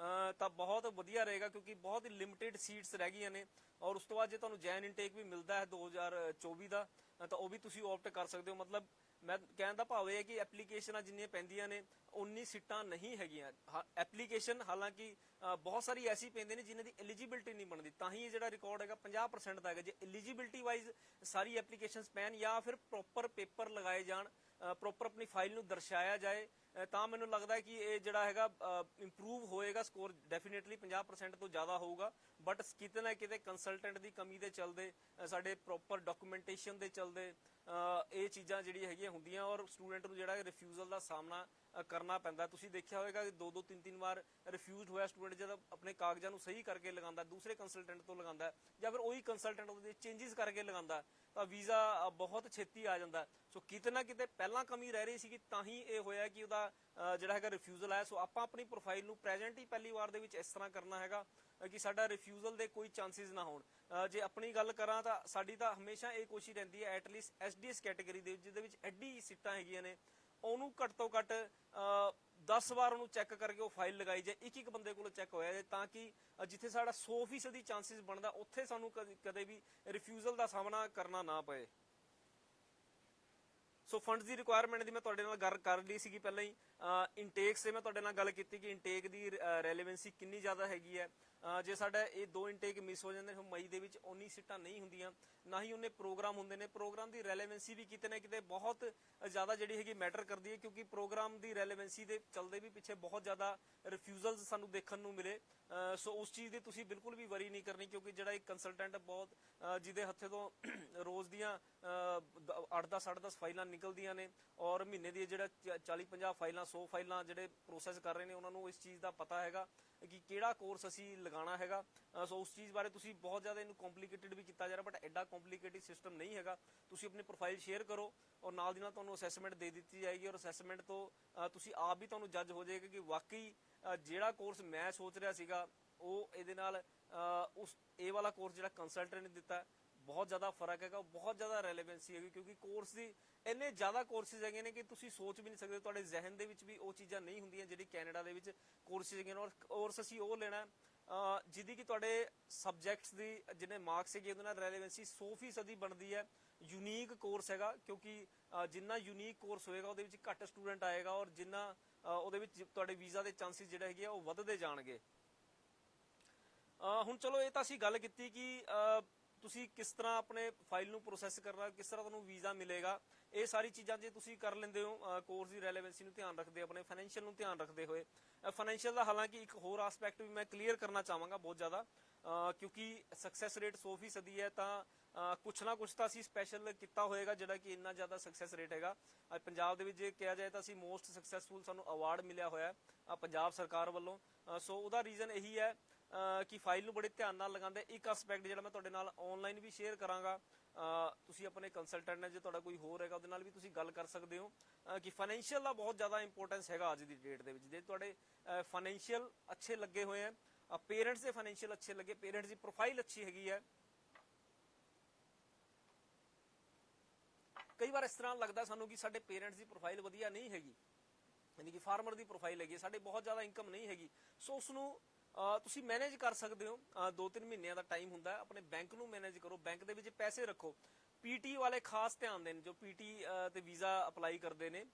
ਤਾਂ ਬਹੁਤ ਵਧੀਆ ਰਹੇਗਾ, ਕਿਉਂਕਿ ਬਹੁਤ ਹੀ ਲਿਮਿਟਿਡ ਸੀਟਸ ਰਹਿ ਗਈਆਂ ਨੇ। ਔਰ ਉਸ ਤੋਂ ਬਾਅਦ ਜੇ ਤੁਹਾਨੂੰ ਜੈਨ ਇਨਟੇਕ ਵੀ ਮਿਲਦਾ ਹੈ 2024 ਦਾ, ਤਾਂ ਉਹ ਵੀ ਤੁਸੀਂ ਆਪਟ ਕਰ ਸਕਦੇ ਹੋ। ਮਤਲਬ ਮੈਂ ਕਹਿਣ ਦਾ ਭਾਵ ਇਹ ਹੈ ਕਿ ਐਪਲੀਕੇਸ਼ਨਾਂ ਜਿੰਨੀਆਂ ਪੈਂਦੀਆਂ ਨੇ ਉਨੀ ਸੀਟਾਂ ਨਹੀਂ ਹੈਗੀਆਂ। ਐਪਲੀਕੇਸ਼ਨ ਹਾਲਾਂਕਿ ਬਹੁਤ ਸਾਰੀ ਐਸੀ ਪੈਂਦੇ ਨੇ ਜਿਨ੍ਹਾਂ ਦੀ ਐਲੀਜੀਬਿਲਟੀ ਨਹੀਂ ਬਣਦੀ, ਤਾਂ ਹੀ ਇਹ ਜਿਹੜਾ ਰਿਕਾਰਡ ਹੈਗਾ 50% ਦਾ ਹੈਗਾ। ਜੇ ਐਲੀਜੀਬਿਲਟੀ ਵਾਈਜ਼ ਸਾਰੀ ਐਪਲੀਕੇਸ਼ਨਸ ਪੈਣ ਜਾਂ ਫਿਰ ਪ੍ਰੋਪਰ ਪੇਪਰ ਲਗਾਏ ਜਾਣ, ਪ੍ਰੋਪਰ ਆਪਣੀ ਫਾਈਲ ਨੂੰ ਦਰਸਾਇਆ ਜਾਏ, ਤਾਂ ਮੈਨੂੰ ਲੱਗਦਾ ਹੈ ਕਿ ਇਹ ਜਿਹੜਾ ਹੈਗਾ ਇੰਪਰੂਵ ਹੋਏਗਾ, ਸਕੋਰ ਡੈਫੀਨੇਟਲੀ 50% ਤੋਂ ਜ਼ਿਆਦਾ ਹੋਊਗਾ। ਬਟ ਕਿਤੇ ਨਾ ਕਿਤੇ ਕੰਸਲਟੈਂਟ ਦੀ ਕਮੀ ਦੇ ਚਲਦੇ, ਸਾਡੇ ਪ੍ਰੋਪਰ ਡਾਕੂਮੈਂਟੇਸ਼ਨ ਦੇ ਚਲਦੇ ਇਹ ਚੀਜ਼ਾਂ ਜਿਹੜੀਆਂ ਹੈਗੀਆਂ ਹੁੰਦੀਆਂ, ਔਰ ਸਟੂਡੈਂਟ ਨੂੰ ਜਿਹੜਾ ਰਿਫਿਊਜ਼ਲ ਦਾ ਸਾਹਮਣਾ ਕਰਨਾ ਪੈਂਦਾ। ਤੁਸੀਂ ਦੇਖਿਆ ਹੋਵੇਗਾ ਕਿ 2-2 3-3 ਵਾਰ ਰਿਫਿਊਜ਼ਡ ਹੋਇਆ ਸਟੂਡੈਂਟ ਜਦੋਂ ਆਪਣੇ ਕਾਗਜ਼ਾਂ ਨੂੰ ਸਹੀ ਕਰਕੇ ਲਗਾਉਂਦਾ, ਦੂਸਰੇ ਕੰਸਲਟੈਂਟ ਤੋਂ ਲਗਾਉਂਦਾ, ਜਾਂ ਫਿਰ ਉਹੀ ਕੰਸਲਟੈਂਟ ਉਹਦੇ ਚੇਂਜਸ ਕਰਕੇ ਲਗਾਉਂਦਾ, ਤਾਂ ਵੀਜ਼ਾ ਬਹੁਤ ਛੇਤੀ ਆ ਜਾਂਦਾ। ਸੋ ਕਿਤੇ ਨਾ ਕਿਤੇ ਪਹਿਲਾਂ ਕਮੀ ਰਹਿ ਰਹੀ ਸੀ, ਤਾਂ ਹੀ ਇਹ ਹੋਇਆ ਕਿ ਉਹਦਾ ਜਿਹੜਾ ਹੈਗਾ ਰਿਫਿਊਜ਼ਲ ਆਇਆ। ਸੋ ਆਪਾਂ ਆਪਣੀ ਪ੍ਰੋਫਾਈਲ ਨੂੰ ਪ੍ਰੈਜ਼ੈਂਟ ਹੀ ਪਹਿਲੀ ਵਾਰ ਦੇ ਵਿੱਚ ਇਸ ਤਰ੍ਹਾਂ ਕਰਨਾ ਹੈਗਾ ਕਿ ਸਾਡਾ ਰਿਫਿਊਜ਼ਲ ਦੇ ਕੋਈ ਚਾਂਸਿਸ ਨਾ ਹੋਣ। ਜੇ ਆਪਣੀ ਗੱਲ ਕਰਾਂ ਤਾਂ ਸਾਡੀ ਤਾਂ ਹਮੇਸ਼ਾ ਇਹ ਕੋਸ਼ਿਸ਼ ਰਹਿੰਦੀ ਹੈ, ਐਟਲੀਸਟ ਐਸਡੀਐਸ ਕੈਟਾਗਰੀ ਦੇ ਜਿਹਦੇ ਵਿੱਚ ਐਡੀ ਸੀਟਾਂ ਹੈਗੀਆਂ ਨੇ, ਉਹਨੂੰ ਘੱਟ ਤੋਂ ਘੱਟ 10 ਵਾਰ ਉਹਨੂੰ ਚੈੱਕ ਕਰਕੇ ਉਹ ਫਾਈਲ ਲਗਾਈ ਜਾਏ, ਇੱਕ ਬੰਦੇ ਕੋਲ ਚੈੱਕ ਹੋਇਆ ਜਾਏ, ਤਾਂ ਕਿ ਜਿੱਥੇ ਸਾਡਾ 100% ਚਾਂਸਿਸ ਬਣਦਾ ਉੱਥੇ ਸਾਨੂੰ ਕਦੇ ਵੀ ਰਿਫਿਊਜ਼ਲ ਦਾ ਸਾਹਮਣਾ ਕਰਨਾ ਨਾ ਪਏ। ਸੋ ਫੰਡਸ ਦੀ ਰਿਕੁਆਇਰਮੈਂਟ ਦੀ ਮੈਂ ਤੁਹਾਡੇ ਨਾਲ ਗੱਲ ਕਰ ਲਈ ਸੀਗੀ ਪਹਿਲਾਂ ਹੀ। ਇਨਟੇਕਸ ਤੇ ਮੈਂ ਤੁਹਾਡੇ ਨਾਲ ਗੱਲ ਕੀਤੀ ਕਿ ਇਨਟੇਕ ਦੀ ਰੈਲੇਵੈਂਸੀ ਕਿੰਨੀ ਜ਼ਿਆਦਾ ਹੈਗੀ ਹੈ। ਜੇ ਸਾਡਾ ਇਹ 2 ਇਨਟੇਕ ਮਿਸ ਹੋ ਜਾਂਦੇ ਨੇ ਮਈ ਦੇ ਵਿੱਚ, ਉਨੀ ਸੀਟਾਂ ਨਹੀਂ ਹੁੰਦੀਆਂ, ਨਾ ਹੀ ਉਹਨੇ ਪ੍ਰੋਗਰਾਮ ਹੁੰਦੇ ਨੇ। ਪ੍ਰੋਗਰਾਮ ਦੀ ਰੈਲੇਵੈਂਸੀ ਵੀ ਕਿਤੇ ਨਾ ਕਿਤੇ ਬਹੁਤ ਜ਼ਿਆਦਾ ਜਿਹੜੀ ਹੈਗੀ ਮੈਟਰ ਕਰਦੀ ਹੈ, ਕਿਉਂਕਿ ਪ੍ਰੋਗਰਾਮ ਦੀ ਰੈਲੇਵੈਂਸੀ ਦੇ ਚਲਦੇ ਵੀ ਪਿੱਛੇ ਬਹੁਤ ਜ਼ਿਆਦਾ ਰਿਫਿਊਜ਼ਲਸ ਸਾਨੂੰ ਦੇਖਣ ਨੂੰ ਮਿਲੇ। ਸੋ ਉਸ ਚੀਜ਼ ਦੀ ਤੁਸੀਂ ਬਿਲਕੁਲ ਵੀ ਵਰੀ ਨਹੀਂ ਕਰਨੀ, ਕਿਉਂਕਿ ਜਿਹੜਾ ਇੱਕ ਕੰਸਲਟੈਂਟ ਬਹੁਤ ਜਿਹਦੇ ਹੱਥੇ ਤੋਂ ਰੋਜ਼ ਦੀਆਂ 8-10 ਫਾਈਲਾਂ ਨਿਕਲਦੀਆਂ ਨੇ, ਔਰ ਮਹੀਨੇ ਦੀ ਜਿਹੜਾ 40-50 ਫਾਈਲਾਂ 100 ਫਾਈਲਾਂ ਜਿਹੜੇ ਪ੍ਰੋਸੈਸ ਕਰ ਰਹੇ ਨੇ, ਉਹਨਾਂ ਨੂੰ ਇਸ ਚੀਜ਼ ਦਾ ਪਤਾ ਹੈਗਾ ਕਿ ਕਿਹੜਾ ਕੋਰਸ ਅਸੀਂ ਲਗਾਉਣਾ ਹੈਗਾ। ਸੋ ਉਸ ਚੀਜ਼ ਬਾਰੇ ਤੁਸੀਂ ਬਹੁਤ ਜ਼ਿਆਦਾ ਇਹਨੂੰ ਕੰਪਲਿਕੇਟਿਡ ਵੀ ਕੀਤਾ ਜਾ ਰਿਹਾ, ਬਟ ਐਡਾ ਕੰਪਲਿਕੇਟਿਡ ਸਿਸਟਮ ਨਹੀਂ ਹੈਗਾ। ਤੁਸੀਂ ਆਪਣੀ ਪ੍ਰੋਫਾਈਲ ਸ਼ੇਅਰ ਕਰੋ, ਔਰ ਨਾਲ ਦੀ ਨਾਲ ਤੁਹਾਨੂੰ ਅਸੈਸਮੈਂਟ ਦੇ ਦਿੱਤੀ ਜਾਏਗੀ, ਔਰ ਅਸੈਸਮੈਂਟ ਤੋਂ ਤੁਸੀਂ ਆਪ ਵੀ ਤੁਹਾਨੂੰ ਜੱਜ ਹੋ ਜਾਏਗਾ ਕਿ ਵਾਕਈ ਜਿਹੜਾ ਕੋਰਸ ਮੈਂ ਸੋਚ ਰਿਹਾ ਸੀਗਾ ਉਹ ਇਹਦੇ ਨਾਲ ਇਹ ਵਾਲਾ ਕੋਰਸ ਜਿਹੜਾ ਕੰਸਲਟੈਂਟ ਨੇ ਦਿੱਤਾ ਬਹੁਤ ਜ਼ਿਆਦਾ ਫਰਕ ਹੈਗਾ, ਬਹੁਤ ਜ਼ਿਆਦਾ ਰੈਲੇਵੈਂਸੀ ਹੈਗੀ। ਕਿਉਂਕਿ ਕੋਰਸ ਦੀ ਇੰਨੇ ਜ਼ਿਆਦਾ ਕੋਰਸਿਸ ਹੈਗੇ ਨੇ ਕਿ ਤੁਸੀਂ ਸੋਚ ਵੀ ਨਹੀਂ ਸਕਦੇ, ਤੁਹਾਡੇ ਜ਼ਿਹਨ ਦੇ ਵਿੱਚ ਵੀ ਉਹ ਚੀਜ਼ਾਂ ਨਹੀਂ ਹੁੰਦੀਆਂ ਜਿਹੜੀ ਕੈਨੇਡਾ ਦੇ ਵਿੱਚ ਕੋਰਸਿਸ ਹੈਗੇ ਨੇ। ਔਰ ਕੋਰਸ ਅਸੀਂ ਉਹ ਲੈਣਾ ਜਿਹਦੀ ਕਿ ਤੁਹਾਡੇ ਸਬਜੈਕਟਸ ਦੀ ਜਿੰਨੇ ਮਾਰਕਸ ਹੈਗੇ ਉਹਦੇ ਨਾਲ ਰੈਲੇਵੈਂਸੀ 100% ਬਣਦੀ ਹੈ। ਯੂਨੀਕ ਕੋਰਸ ਹੈਗਾ, ਕਿਉਂਕਿ ਜਿੰਨਾ ਯੂਨੀਕ ਕੋਰਸ ਹੋਏਗਾ ਉਹਦੇ ਵਿੱਚ ਘੱਟ ਸਟੂਡੈਂਟ ਆਏਗਾ, ਔਰ ਜਿੰਨਾ ਉਹਦੇ ਵਿੱਚ ਤੁਹਾਡੇ ਵੀਜ਼ਾ ਦੇ ਚਾਂਸਿਸ ਜਿਹੜੇ ਹੈਗੇ ਆ ਉਹ ਵੱਧਦੇ ਜਾਣਗੇ। ਹੁਣ ਚਲੋ ਇਹ ਤਾਂ ਅਸੀਂ ਗੱਲ ਕੀਤੀ ਕਿ ਤੁਸੀਂ ਕਿਸ ਤਰ੍ਹਾਂ ਆਪਣੇ ਫਾਈਲ ਨੂੰ ਪ੍ਰੋਸੈਸ ਕਰਨਾ, ਕਿਸ ਤਰ੍ਹਾਂ ਤੁਹਾਨੂੰ ਵੀਜ਼ਾ ਮਿਲੇਗਾ। ਇਹ ਸਾਰੀ ਚੀਜ਼ਾਂ ਜੇ ਤੁਸੀਂ ਕਰ ਲੈਂਦੇ ਹੋ ਕੋਰਸ ਦੀ ਰੈਲੇਵੈਂਸੀ ਨੂੰ ਧਿਆਨ ਰੱਖਦੇ, ਆਪਣੇ ਫਾਈਨੈਂਸ਼ੀਅਲ ਨੂੰ ਧਿਆਨ ਰੱਖਦੇ ਹੋਏ। ਫਾਈਨੈਂਸ਼ੀਅਲ ਦਾ ਹਾਲਾਂਕਿ ਇੱਕ ਹੋਰ ਆਸਪੈਕਟ ਵੀ ਮੈਂ ਕਲੀਅਰ ਕਰਨਾ ਚਾਹਾਂਗਾ ਬਹੁਤ ਜ਼ਿਆਦਾ, ਕਿਉਂਕਿ ਸਕਸੈਸ ਰੇਟ 100% ਹੈ, ਤਾਂ ਕੁਛ ਨਾ ਕੁਛ ਤਾਂ ਅਸੀਂ ਸਪੈਸ਼ਲ ਕੀਤਾ ਹੋਏਗਾ ਜਿਹੜਾ ਕਿ ਇੰਨਾ ਜ਼ਿਆਦਾ ਸਕਸੈਸ ਰੇਟ ਹੈਗਾ। ਪੰਜਾਬ ਦੇ ਵਿੱਚ ਜੇ ਕਿਹਾ ਜਾਏ ਤਾਂ ਅਸੀਂ ਮੋਸਟ ਸਕਸੈਸਫੁਲ ਸਾਨੂੰ ਅਵਾਰਡ ਮਿਲਿਆ ਹੋਇਆ ਪੰਜਾਬ ਸਰਕਾਰ ਵੱਲੋਂ। ਸੋ ਉਹਦਾ ਰੀਜ਼ਨ ਇਹੀ ਹੈ ਕਿ ਫਾਈਲ ਨੂੰ ਬੜੇ ਧਿਆਨ ਨਾਲ ਲਗਾਉਂਦੇ। ਇੱਕ ਐਸਪੈਕਟ ਜਿਹੜਾ ਮੈਂ ਤੁਹਾਡੇ ਨਾਲ ਆਨਲਾਈਨ ਵੀ ਸ਼ੇਅਰ ਕਰਾਂਗਾ ਤੁਸੀਂ ਆਪਣੇ ਕੰਸਲਟੈਂਟ ਨਾਲ ਜੇ ਤੁਹਾਡਾ ਕੋਈ ਹੋਰ ਹੈਗਾ ਉਹਦੇ ਨਾਲ ਵੀ ਤੁਸੀਂ ਗੱਲ ਕਰ ਸਕਦੇ ਹੋ ਕਿ ਫਾਈਨੈਂਸ਼ੀਅਲ ਦਾ ਬਹੁਤ ਜ਼ਿਆਦਾ ਇੰਪੋਰਟੈਂਸ ਹੈਗਾ ਅੱਜ ਦੀ ਡੇਟ ਦੇ ਵਿੱਚ। ਜੇ ਤੁਹਾਡੇ ਫਾਈਨੈਂਸ਼ੀਅਲ ਅੱਛੇ ਲੱਗੇ ਹੋਏ ਆ, ਪੇਰੈਂਟਸ ਦੇ ਫਾਈਨੈਂਸ਼ੀਅਲ ਅੱਛੇ ਲੱਗੇ, ਪੇਰੈਂਟਸ ਦੀ ਪ੍ਰੋਫਾਈਲ ਅੱਛੀ ਹੈਗੀ ਹੈ, ਕਈ ਵਾਰ ਇਸ ਤਰ੍ਹਾਂ ਲੱਗਦਾ ਸਾਨੂੰ ਕਿ ਸਾਡੇ ਪੇਰੈਂਟਸ ਦੀ ਪ੍ਰੋਫਾਈਲ ਵਧੀਆ ਨਹੀਂ ਹੈਗੀ, ਯਾਨੀ ਕਿ ਫਾਰਮਰ ਦੀ ਪ੍ਰੋਫਾਈਲ ਹੈਗੀ, ਸਾਡੇ ਬਹੁਤ ਜ਼ਿਆਦਾ ਇਨਕਮ ਨਹੀਂ ਹੈਗੀ, ਸੋ ਉਸ ਨੂੰ ਤੁਸੀਂ ਮੈਨੇਜ ਕਰ ਸਕਦੇ ਹੋ। 2-3 ਮਹੀਨਿਆਂ ਦਾ ਟਾਈਮ ਹੁੰਦਾ, ਆਪਣੇ ਬੈਂਕ ਨੂੰ ਮੈਨੇਜ ਕਰੋ, ਬੈਂਕ ਦੇ ਵਿੱਚ ਪੈਸੇ ਰੱਖੋ। ਪੀਟੀ ਵਾਲੇ ਖਾਸ ਧਿਆਨ ਦੇਣ, ਜੋ ਪੀਟੀ ਤੇ ਵੀਜ਼ਾ ਅਪਲਾਈ ਕਰਦੇ ਨੇ।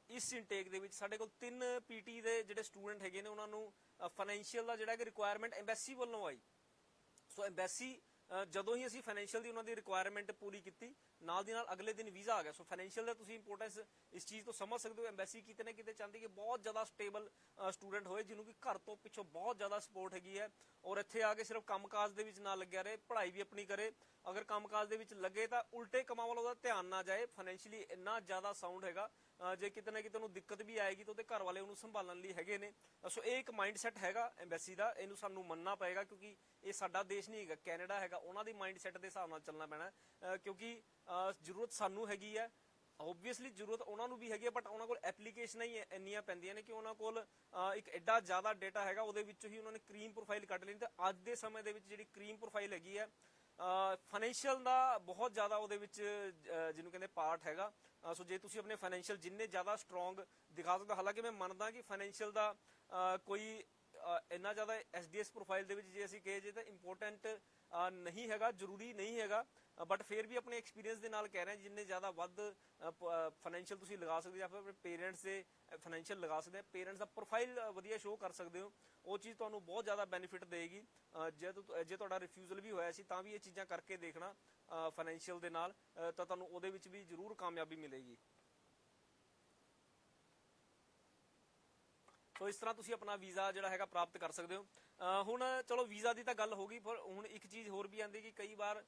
ਇਸ ਇਨਟੇਕ ਦੇ ਵਿੱਚ ਸਾਡੇ ਕੋਲ 3 ਪੀਟੀ ਦੇ ਜਿਹੜੇ ਸਟੂਡੈਂਟ ਹੈਗੇ ਨੇ, ਉਹਨਾਂ ਨੂੰ ਫਾਈਨੈਂਸ਼ੀਅਲ ਦਾ ਜਿਹੜਾ ਕਿ ਰਿਕੁਆਇਰਮੈਂਟ ਐਮਬੈਸੀ ਵੱਲੋਂ ਆਈ। ਸੋ ਐਮਬੈਸੀ ਜਦੋਂ ਹੀ ਅਸੀਂ ਫਾਈਨੈਂਸ਼ੀਅਲ ਦੀ ਉਹਨਾਂ ਦੀ ਰਿਕੁਆਇਰਮੈਂਟ ਪੂਰੀ ਕੀਤੀ, ਨਾਲ ਦੀ ਨਾਲ ਅਗਲੇ ਦਿਨ ਵੀਜ਼ਾ ਆ ਗਿਆ। ਸੋ ਫਾਈਨੈਂਸ਼ੀਅਲ ਦਾ ਤੁਸੀਂ ਇੰਪੋਰਟੈਂਸ ਇਸ ਚੀਜ਼ ਤੋਂ ਸਮਝ ਸਕਦੇ ਹੋ। ਐਮਬੈਸੀ ਕਿਤੇ ਨਾ ਕਿਤੇ ਚਾਹੁੰਦੀ ਕਿ ਬਹੁਤ ਜ਼ਿਆਦਾ ਸਟੇਬਲ ਸਟੂਡੈਂਟ ਹੋਏ, ਜਿਹਨੂੰ ਕਿ ਘਰ ਤੋਂ ਪਿੱਛੋਂ ਬਹੁਤ ਜ਼ਿਆਦਾ ਸਪੋਰਟ ਹੈਗੀ ਹੈ, ਔਰ ਇੱਥੇ ਆ ਕੇ ਸਿਰਫ ਕੰਮਕਾਜ ਦੇ ਵਿੱਚ ਨਾ ਲੱਗਿਆ ਰਹੇ, ਪੜ੍ਹਾਈ ਵੀ ਆਪਣੀ ਕਰੇ। ਅਗਰ ਕੰਮਕਾਜ ਦੇ ਵਿੱਚ ਲੱਗੇ ਤਾਂ ਉਲਟੇ ਕੰਮਾਂ ਵੱਲ ਉਹਦਾ ਧਿਆਨ ਨਾ ਜਾਏ। ਫਾਈਨੈਂਸ਼ੀਅਲੀ ਇੰਨਾ ਜ਼ਿਆਦਾ ਸਾਊਂਡ ਹੈਗਾ, ਜੇ ਕਿਤੇ ਨਾ ਕਿਤੇ ਉਹਨੂੰ ਦਿੱਕਤ ਵੀ ਆਏਗੀ ਤਾਂ ਉਹਦੇ ਘਰ ਵਾਲੇ ਉਹਨੂੰ ਸੰਭਾਲਣ ਲਈ ਹੈਗੇ ਨੇ। ਸੋ ਇਹ ਇੱਕ ਮਾਈਂਡ ਸੈਟ ਹੈਗਾ ਐਮਬੈਸੀ ਦਾ, ਇਹਨੂੰ ਸਾਨੂੰ ਮੰਨਣਾ ਪਏਗਾ, ਕਿਉਂਕਿ ਇਹ ਸਾਡਾ ਦੇਸ਼ ਨਹੀਂ ਹੈਗਾ, ਕੈਨੇਡਾ ਹੈਗਾ। ਉਹਨਾਂ ਦੀ ਮਾਈਂਡ ਸੈਟ ਦੇ ਹਿਸਾਬ ਨਾਲ ਚੱਲਣਾ ਪੈਣਾ, ਕਿਉਂਕਿ ਜ਼ਰੂਰਤ ਸਾਨੂੰ ਹੈਗੀ ਹੈ, ਓਬਵੀਅਸਲੀ ਜ਼ਰੂਰਤ ਉਹਨਾਂ ਨੂੰ ਵੀ ਹੈਗੀ ਹੈ, ਬਟ ਉਹਨਾਂ ਕੋਲ ਐਪਲੀਕੇਸ਼ਨਾਂ ਹੀ ਇੰਨੀਆਂ ਪੈਂਦੀਆਂ ਨੇ ਕਿ ਉਹਨਾਂ ਕੋਲ ਇੱਕ ਐਡਾ ਜ਼ਿਆਦਾ ਡੇਟਾ ਹੈਗਾ, ਉਹਦੇ ਵਿੱਚੋਂ ਹੀ ਉਹਨਾਂ ਨੇ ਕਰੀਮ ਪ੍ਰੋਫਾਈਲ ਕੱਢ ਲੈਣੀ। ਤੇ ਅੱਜ ਦੇ ਸਮੇਂ ਦੇ ਵਿੱਚ ਜਿਹੜੀ ਕਰੀਮ ਪ੍ਰੋਫਾਈਲ ਹੈਗੀ ਹੈ, ਫਾਈਨੈਂਸ਼ੀਅਲ ਦਾ ਬਹੁਤ ਜ਼ਿਆਦਾ ਉਹਦੇ ਵਿੱਚ ਜਿਹਨੂੰ ਕਹਿੰਦੇ ਪਾਰਟ ਹੈਗਾ। ਸੋ ਜੇ ਤੁਸੀਂ ਆਪਣੇ ਫਾਈਨੈਂਸ਼ੀਅਲ ਜਿੰਨੇ ਜ਼ਿਆਦਾ ਸਟਰੋਂਗ ਦਿਖਾ ਸਕਦੇ, ਹਾਲਾਂਕਿ ਮੈਂ ਮੰਨਦਾ ਕਿ ਫਾਈਨੈਂਸ਼ੀਅਲ ਦਾ ਕੋਈ ਇੰਨਾ ਜ਼ਿਆਦਾ ਐਸਡੀਐਸ ਪ੍ਰੋਫਾਈਲ ਦੇ ਵਿੱਚ ਜੇ ਅਸੀਂ ਕਹੇ ਜੇ ਤਾਂ ਇੰਪੋਰਟੈਂਟ ਨਹੀਂ ਹੈਗਾ, ਜ਼ਰੂਰੀ ਨਹੀਂ ਹੈਗਾ, ਬਟ ਫਿਰ ਵੀ ਆਪਣੇ ਐਕਸਪੀਰੀਅੰਸ ਦੇ ਨਾਲ ਕਹਿ ਰਹੇ ਹਾਂ, ਜਿੰਨੇ ਜ਼ਿਆਦਾ ਵੱਧ ਫਾਈਨੈਂਸ਼ੀਅਲ ਤੁਸੀਂ ਲਗਾ ਸਕਦੇ ਹੋ, ਜਾਂ ਫਿਰ ਆਪਣੇ ਪੇਰੈਂਟਸ ਦੇ ਫਾਈਨੈਂਸ਼ੀਅਲ ਲਗਾ ਸਕਦੇ ਹੋ, ਪੇਰੈਂਟਸ ਦਾ ਪ੍ਰੋਫਾਈਲ ਵਧੀਆ ਸ਼ੋਅ ਕਰ ਸਕਦੇ ਹੋ, ਉਹ ਚੀਜ਼ ਤੁਹਾਨੂੰ ਬਹੁਤ ਜ਼ਿਆਦਾ ਬੈਨੀਫਿਟ ਦੇਗੀ। ਜੇ ਤੁਹਾਡਾ ਰਿਫਿਊਜ਼ਲ ਵੀ ਹੋਇਆ ਸੀ ਤਾਂ ਵੀ ਇਹ ਚੀਜ਼ਾਂ ਕਰਕੇ ਦੇਖਣਾ ਫਾਈਨੈਂਸ਼ੀਅਲ ਦੇ ਨਾਲ, ਤਾਂ ਤੁਹਾਨੂੰ ਉਹਦੇ ਵਿੱਚ ਵੀ ਜ਼ਰੂਰ ਕਾਮਯਾਬੀ ਮਿਲੇਗੀ। ਸੋ ਇਸ ਤਰ੍ਹਾਂ ਤੁਸੀਂ ਆਪਣਾ ਵੀਜ਼ਾ ਜਿਹੜਾ ਹੈਗਾ ਪ੍ਰਾਪਤ ਕਰ ਸਕਦੇ ਹੋ। ਹੁਣ ਚਲੋ ਵੀਜ਼ਾ ਦੀ ਤਾਂ ਗੱਲ ਹੋ ਗਈ, ਪਰ ਹੁਣ ਇੱਕ ਚੀਜ਼ ਹੋਰ ਵੀ ਆਉਂਦੀ ਕਿ ਕਈ ਵਾਰ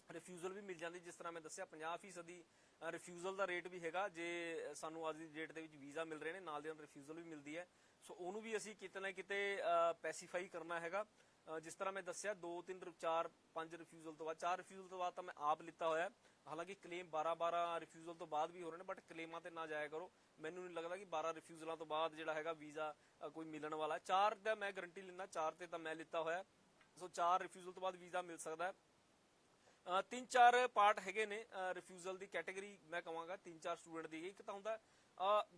ਰਿਫਿਊਜ਼ਲ ਵੀ ਮਿਲ ਜਾਂਦੀ। ਜਿਸ ਤਰ੍ਹਾਂ ਮੈਂ ਦੱਸਿਆ 50% ਰਿਫਿਊਜ਼ਲ ਦਾ ਰੇਟ ਵੀ ਹੈਗਾ, ਜੇ ਸਾਨੂੰ ਅੱਜ ਦੀ ਡੇਟ ਦੇ ਵਿੱਚ ਵੀਜ਼ਾ ਮਿਲ ਰਹੇ ਨੇ, ਨਾਲ ਦੀ ਨਾਲ ਰਿਫਿਊਜ਼ਲ ਵੀ ਮਿਲਦੀ ਹੈ। ਸੋ ਉਹਨੂੰ ਵੀ ਅਸੀਂ ਕਿਤੇ ਨਾ ਕਿਤੇ ਪੈਸੀਫਾਈ ਕਰਨਾ ਹੈਗਾ। ਜਿਸ ਤਰ੍ਹਾਂ ਮੈਂ ਦੱਸਿਆ 2-3-4-5 ਰਿਫਿਊਜ਼ਲ ਤੋਂ ਬਾਅਦ, 4 ਰਿਫਿਊਜ਼ਲ ਤੋਂ ਬਾਅਦ ਤਾਂ ਮੈਂ ਆਪ ਲਿੱਤਾ ਹੋਇਆ। ਹਾਲਾਂਕਿ ਕਲੇਮ 12-12 ਰਿਫਿਊਜ਼ਲ ਤੋਂ ਬਾਅਦ ਵੀ ਹੋ ਰਹੇ ਨੇ, ਬਟ ਕਲੇਮਾਂ ਤੇ ਨਾ ਜਾਇਆ ਕਰੋ। ਮੈਨੂੰ ਨਹੀਂ ਲੱਗਦਾ ਕਿ 12 ਰਿਫਿਊਜ਼ਲਾਂ ਤੋਂ ਬਾਅਦ ਜਿਹੜਾ ਹੈਗਾ ਵੀਜ਼ਾ ਕੋਈ ਮਿਲਣ ਵਾਲਾ। 4 ਦਾ ਮੈਂ ਗਰੰਟੀ ਲੈਂਦਾ, 4 ਤੇ ਤਾਂ ਮੈਂ ਲਿੱਤਾ ਹੋਇਆ। ਸੋ 4 ਰਿਫਿਊਜ਼ਲ ਤੋਂ ਬਾਅਦ ਵੀਜ਼ਾ ਮਿਲ ਸਕਦਾ ਹੈ। 3-4 ਪਾਰਟ ਹੈਗੇ ਨੇ ਰਿਫਿਊਜ਼ਲ ਦੀ ਕੈਟੇਗਰੀ, ਮੈਂ ਕਹਾਂਗਾ 3-4 ਸਟੂਡੈਂਟ ਦੀ। ਇੱਕ ਤਾਂ ਹੁੰਦਾ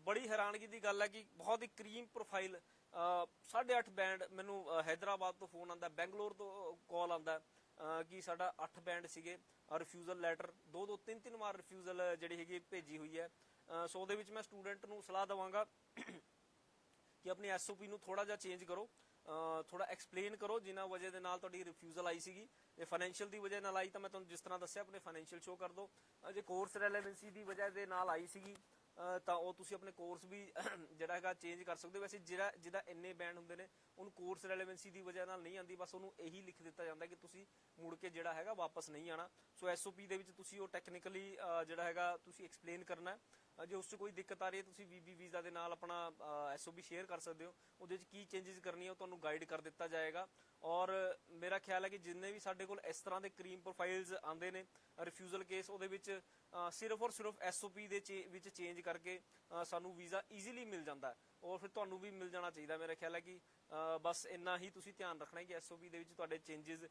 ਬੜੀ ਹੈਰਾਨਗੀ ਦੀ ਗੱਲ ਹੈ ਕਿ ਬਹੁਤ ਹੀ ਕਰੀਮ ਪ੍ਰੋਫਾਈਲ 8.5 ਬੈਂਡ, ਮੈਨੂੰ ਹੈਦਰਾਬਾਦ ਤੋਂ ਫੋਨ ਆਉਂਦਾ, ਬੈਂਗਲੋਰ ਤੋਂ ਕਾਲ ਆਉਂਦਾ ਕਿ ਸਾਡਾ 8 ਬੈਂਡ ਸੀਗੇ, ਰਿਫਿਊਜ਼ਲ ਲੈਟਰ 2-2 3-3 ਵਾਰ ਰਿਫਿਊਜ਼ਲ ਜਿਹੜੀ ਹੈਗੀ ਭੇਜੀ ਹੋਈ ਹੈ। ਸੋ ਉਹਦੇ ਵਿੱਚ ਮੈਂ ਸਟੂਡੈਂਟ ਨੂੰ ਸਲਾਹ ਦੇਵਾਂਗਾ ਕਿ ਆਪਣੀ ਐਸਓਪੀ ਨੂੰ ਥੋੜਾ ਜਿਹਾ ਚੇਂਜ ਕਰੋ, ਥੋੜਾ ਐਕਸਪਲੇਨ ਕਰੋ ਜਿਨ੍ਹਾਂ ਵਜ੍ਹਾ ਦੇ ਨਾਲ ਤੁਹਾਡੀ ਰਿਫਿਊਜ਼ਲ ਆਈ ਸੀਗੀ। ਜੇ ਫਾਈਨੈਂਸ਼ੀਅਲ ਦੀ ਵਜ੍ਹਾ ਨਾਲ ਆਈ ਤਾਂ ਮੈਂ ਤੁਹਾਨੂੰ ਜਿਸ ਤਰ੍ਹਾਂ ਦੱਸਿਆ ਆਪਣੇ ਫਾਈਨੈਂਸ਼ੀਅਲ ਸ਼ੋ ਕਰ ਦਿਓ। ਜੇ ਕੋਰਸ ਰੈਲੇਵੈਂਸੀ ਦੀ ਵਜ੍ਹਾ ਦੇ ਨਾਲ ਆਈ ਸੀਗੀ ਤਾਂ ਉਹ ਤੁਸੀਂ ਆਪਣੇ ਕੋਰਸ ਵੀ ਜਿਹੜਾ ਹੈਗਾ ਚੇਂਜ ਕਰ ਸਕਦੇ ਹੋ। ਵੈਸੇ ਜਿਹਦਾ ਇੰਨੇ ਬੈਂਡ ਹੁੰਦੇ ਨੇ ਉਹਨੂੰ ਕੋਰਸ ਰੈਲੇਵੈਂਸੀ ਦੀ ਵਜ੍ਹਾ ਨਾਲ ਨਹੀਂ ਆਉਂਦੀ, ਬਸ ਉਹਨੂੰ ਇਹੀ ਲਿਖ ਦਿੱਤਾ ਜਾਂਦਾ ਕਿ ਤੁਸੀਂ ਮੁੜ ਕੇ ਜਿਹੜਾ ਹੈਗਾ ਵਾਪਸ ਨਹੀਂ ਆਣਾ। ਸੋ ਐਸਓਪੀ ਦੇ ਵਿੱਚ ਤੁਸੀਂ ਉਹ ਟੈਕਨੀਕਲੀ ਜਿਹੜਾ ਹੈਗਾ ਤੁਸੀਂ ਐਕਸਪਲੇਨ ਕਰਨਾ। ਜੇ ਉਸ 'ਚ ਕੋਈ ਦਿੱਕਤ ਆ ਰਹੀ ਹੈ, ਤੁਸੀਂ ਵੀਬੀ ਵੀਜ਼ਾ ਦੇ ਨਾਲ ਆਪਣਾ ਐਸਓਪੀ ਸ਼ੇਅਰ ਕਰ ਸਕਦੇ ਹੋ। ਉਹਦੇ 'ਚ ਕੀ ਚੇਂਜਸ ਕਰਨੀ ਹੈ ਉਹ ਤੁਹਾਨੂੰ ਗਾਈਡ ਕਰ ਦਿੱਤਾ ਜਾਏਗਾ। ਔਰ ਮੇਰਾ ਖਿਆਲ ਹੈ ਕਿ ਜਿੰਨੇ ਵੀ ਸਾਡੇ ਕੋਲ ਇਸ ਤਰ੍ਹਾਂ ਦੇ ਕਰੀਮ ਪ੍ਰੋਫਾਈਲਸ ਆਉਂਦੇ ਨੇ ਰਿਫਿਊਜ਼ਲ ਕੇਸ, ਉਹਦੇ ਵਿੱਚ ਸਿਰਫ ਔਰ ਸਿਰਫ ਐਸਓਪੀ ਦੇ ਵਿੱਚ ਚੇਂਜ ਕਰਕੇ ਸਾਨੂੰ ਵੀਜ਼ਾ ਈਜ਼ੀਲੀ ਮਿਲ ਜਾਂਦਾ ਹੈ, ਔਰ ਫਿਰ ਤੁਹਾਨੂੰ ਵੀ ਮਿਲ ਜਾਣਾ ਚਾਹੀਦਾ। ਮੇਰਾ ਖਿਆਲ ਹੈ ਕਿ ਬਸ ਇੰਨਾ ਹੀ ਤੁਸੀਂ ਧਿਆਨ ਰੱਖਣਾ ਹੈ ਕਿ ਐਸਓਪੀ ਦੇ ਵਿੱਚ ਤੁਹਾਡੇ ਚੇਂਜਸ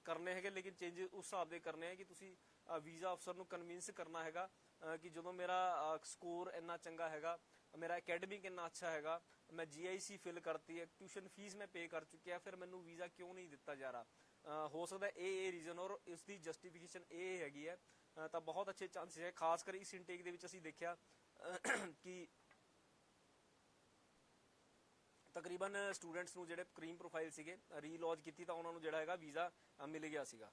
ਕਰਨੇ ਹੈਗੇ, ਲੇਕਿਨ ਚੇਂਜਸ ਉਸ ਹਿਸਾਬ ਦੇ ਕਰਨੇ ਹੈ ਕਿ ਤੁਸੀਂ ਵੀਜ਼ਾ ਅਫਸਰ ਨੂੰ ਕਨਵਿੰਸ ਕਰਨਾ ਹੈਗਾ ਕਿ ਜਦੋਂ ਮੇਰਾ ਸਕੋਰ ਇੰਨਾ ਚੰਗਾ ਹੈਗਾ, ਮੇਰਾ ਅਕੈਡਮਿਕ ਇੰਨਾ ਅੱਛਾ ਹੈਗਾ, ਮੈਂ GIC ਫਿਲ ਕਰਤੀ ਹੈ, ਟਿਊਸ਼ਨ ਫੀਸ ਮੈਂ ਪੇ ਕਰ ਚੁੱਕਿਆ, ਫਿਰ ਮੈਨੂੰ ਵੀਜ਼ਾ ਕਿਉਂ ਨਹੀਂ ਦਿੱਤਾ ਜਾ ਰਿਹਾ। ਹੋ ਸਕਦਾ ਇਹ ਰੀਜ਼ਨ, ਔਰ ਇਸ ਦੀ ਜਸਟੀਫਿਕੇਸ਼ਨ ਇਹ ਹੈਗੀ ਹੈ। ਤਾਂ ਬਹੁਤ ਅੱਛੇ ਚਾਂਸਸ ਹੈ, ਖਾਸ ਕਰ ਇਸ ਇਨਟੇਕ ਦੇ ਵਿੱਚ ਅਸੀਂ ਦੇਖਿਆ ਕਿ ਤਕਰੀਬਨ ਸਟੂਡੈਂਟਸ ਨੂੰ ਜਿਹੜੇ ਕਰੀਮ ਪ੍ਰੋਫਾਈਲ ਸੀਗੇ ਰੀਲੌਂਚ ਕੀਤੀ ਤਾਂ ਉਹਨਾਂ ਨੂੰ ਜਿਹੜਾ ਹੈਗਾ ਵੀਜ਼ਾ ਮਿਲ ਗਿਆ ਸੀਗਾ।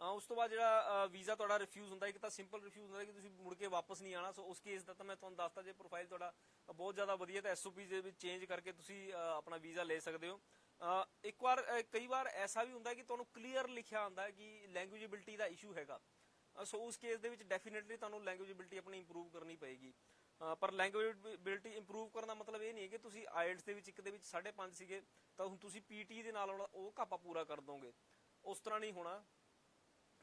ਉਸ ਤੋਂ ਬਾਅਦ ਜਿਹੜਾ ਵੀਜ਼ਾ ਤੁਹਾਡਾ ਰਿਫਿਊਜ਼ ਹੁੰਦਾ, ਇੱਕ ਤਾਂ ਸਿੰਪਲ ਰਿਫਿਊਜ਼ ਹੁੰਦਾ ਕਿ ਤੁਸੀਂ ਮੁੜ ਕੇ ਵਾਪਸ ਨਹੀਂ ਆਣਾ। ਸੋ ਉਸ ਕੇਸ ਦਾ ਤਾਂ ਮੈਂ ਤੁਹਾਨੂੰ ਦੱਸਤਾ, ਜੇ ਪ੍ਰੋਫਾਈਲ ਤੁਹਾਡਾ ਬਹੁਤ ਜ਼ਿਆਦਾ ਵਧੀਆ ਤਾਂ ਐਸਓਪੀ ਦੇ ਵਿੱਚ ਚੇਂਜ ਕਰਕੇ ਤੁਸੀਂ ਆਪਣਾ ਵੀਜ਼ਾ ਲੈ ਸਕਦੇ ਹੋ। ਕਈ ਵਾਰ ਐਸਾ ਵੀ ਹੁੰਦਾ ਕਿ ਤੁਹਾਨੂੰ ਕਲੀਅਰ ਲਿਖਿਆ ਹੁੰਦਾ ਕਿ ਲੈਂਗੁਏਜੇਬਿਲਟੀ ਦਾ ਇਸ਼ੂ ਹੈਗਾ। ਸੋ ਉਸ ਕੇਸ ਦੇ ਵਿੱਚ ਡੈਫੀਨੇਟਲੀ ਤੁਹਾਨੂੰ ਲੈਂਗੁਏਜੇਬਿਲਟੀ ਆਪਣੀ ਇੰਪਰੂਵ ਕਰਨੀ ਪਏਗੀ। ਪਰ ਲੈਂਗੁਏਜੇਬਿਲਟੀ ਇੰਪਰੂਵ ਕਰਨ ਦਾ ਮਤਲਬ ਇਹ ਨਹੀਂ ਕਿ ਤੁਸੀਂ ਆਇਲਟਸ ਦੇ ਵਿੱਚ ਇੱਕ ਦੇ ਵਿੱਚ 5.5 ਸੀਗੇ ਤਾਂ ਹੁਣ ਤੁਸੀਂ ਪੀਟੀ ਦੇ ਨਾਲ ਉਹ ਘਾਪਾ ਪੂਰਾ ਕਰ ਦੋਗੇ, ਉਸ ਤਰ੍ਹਾਂ ਨਹੀਂ ਹੋਣਾ।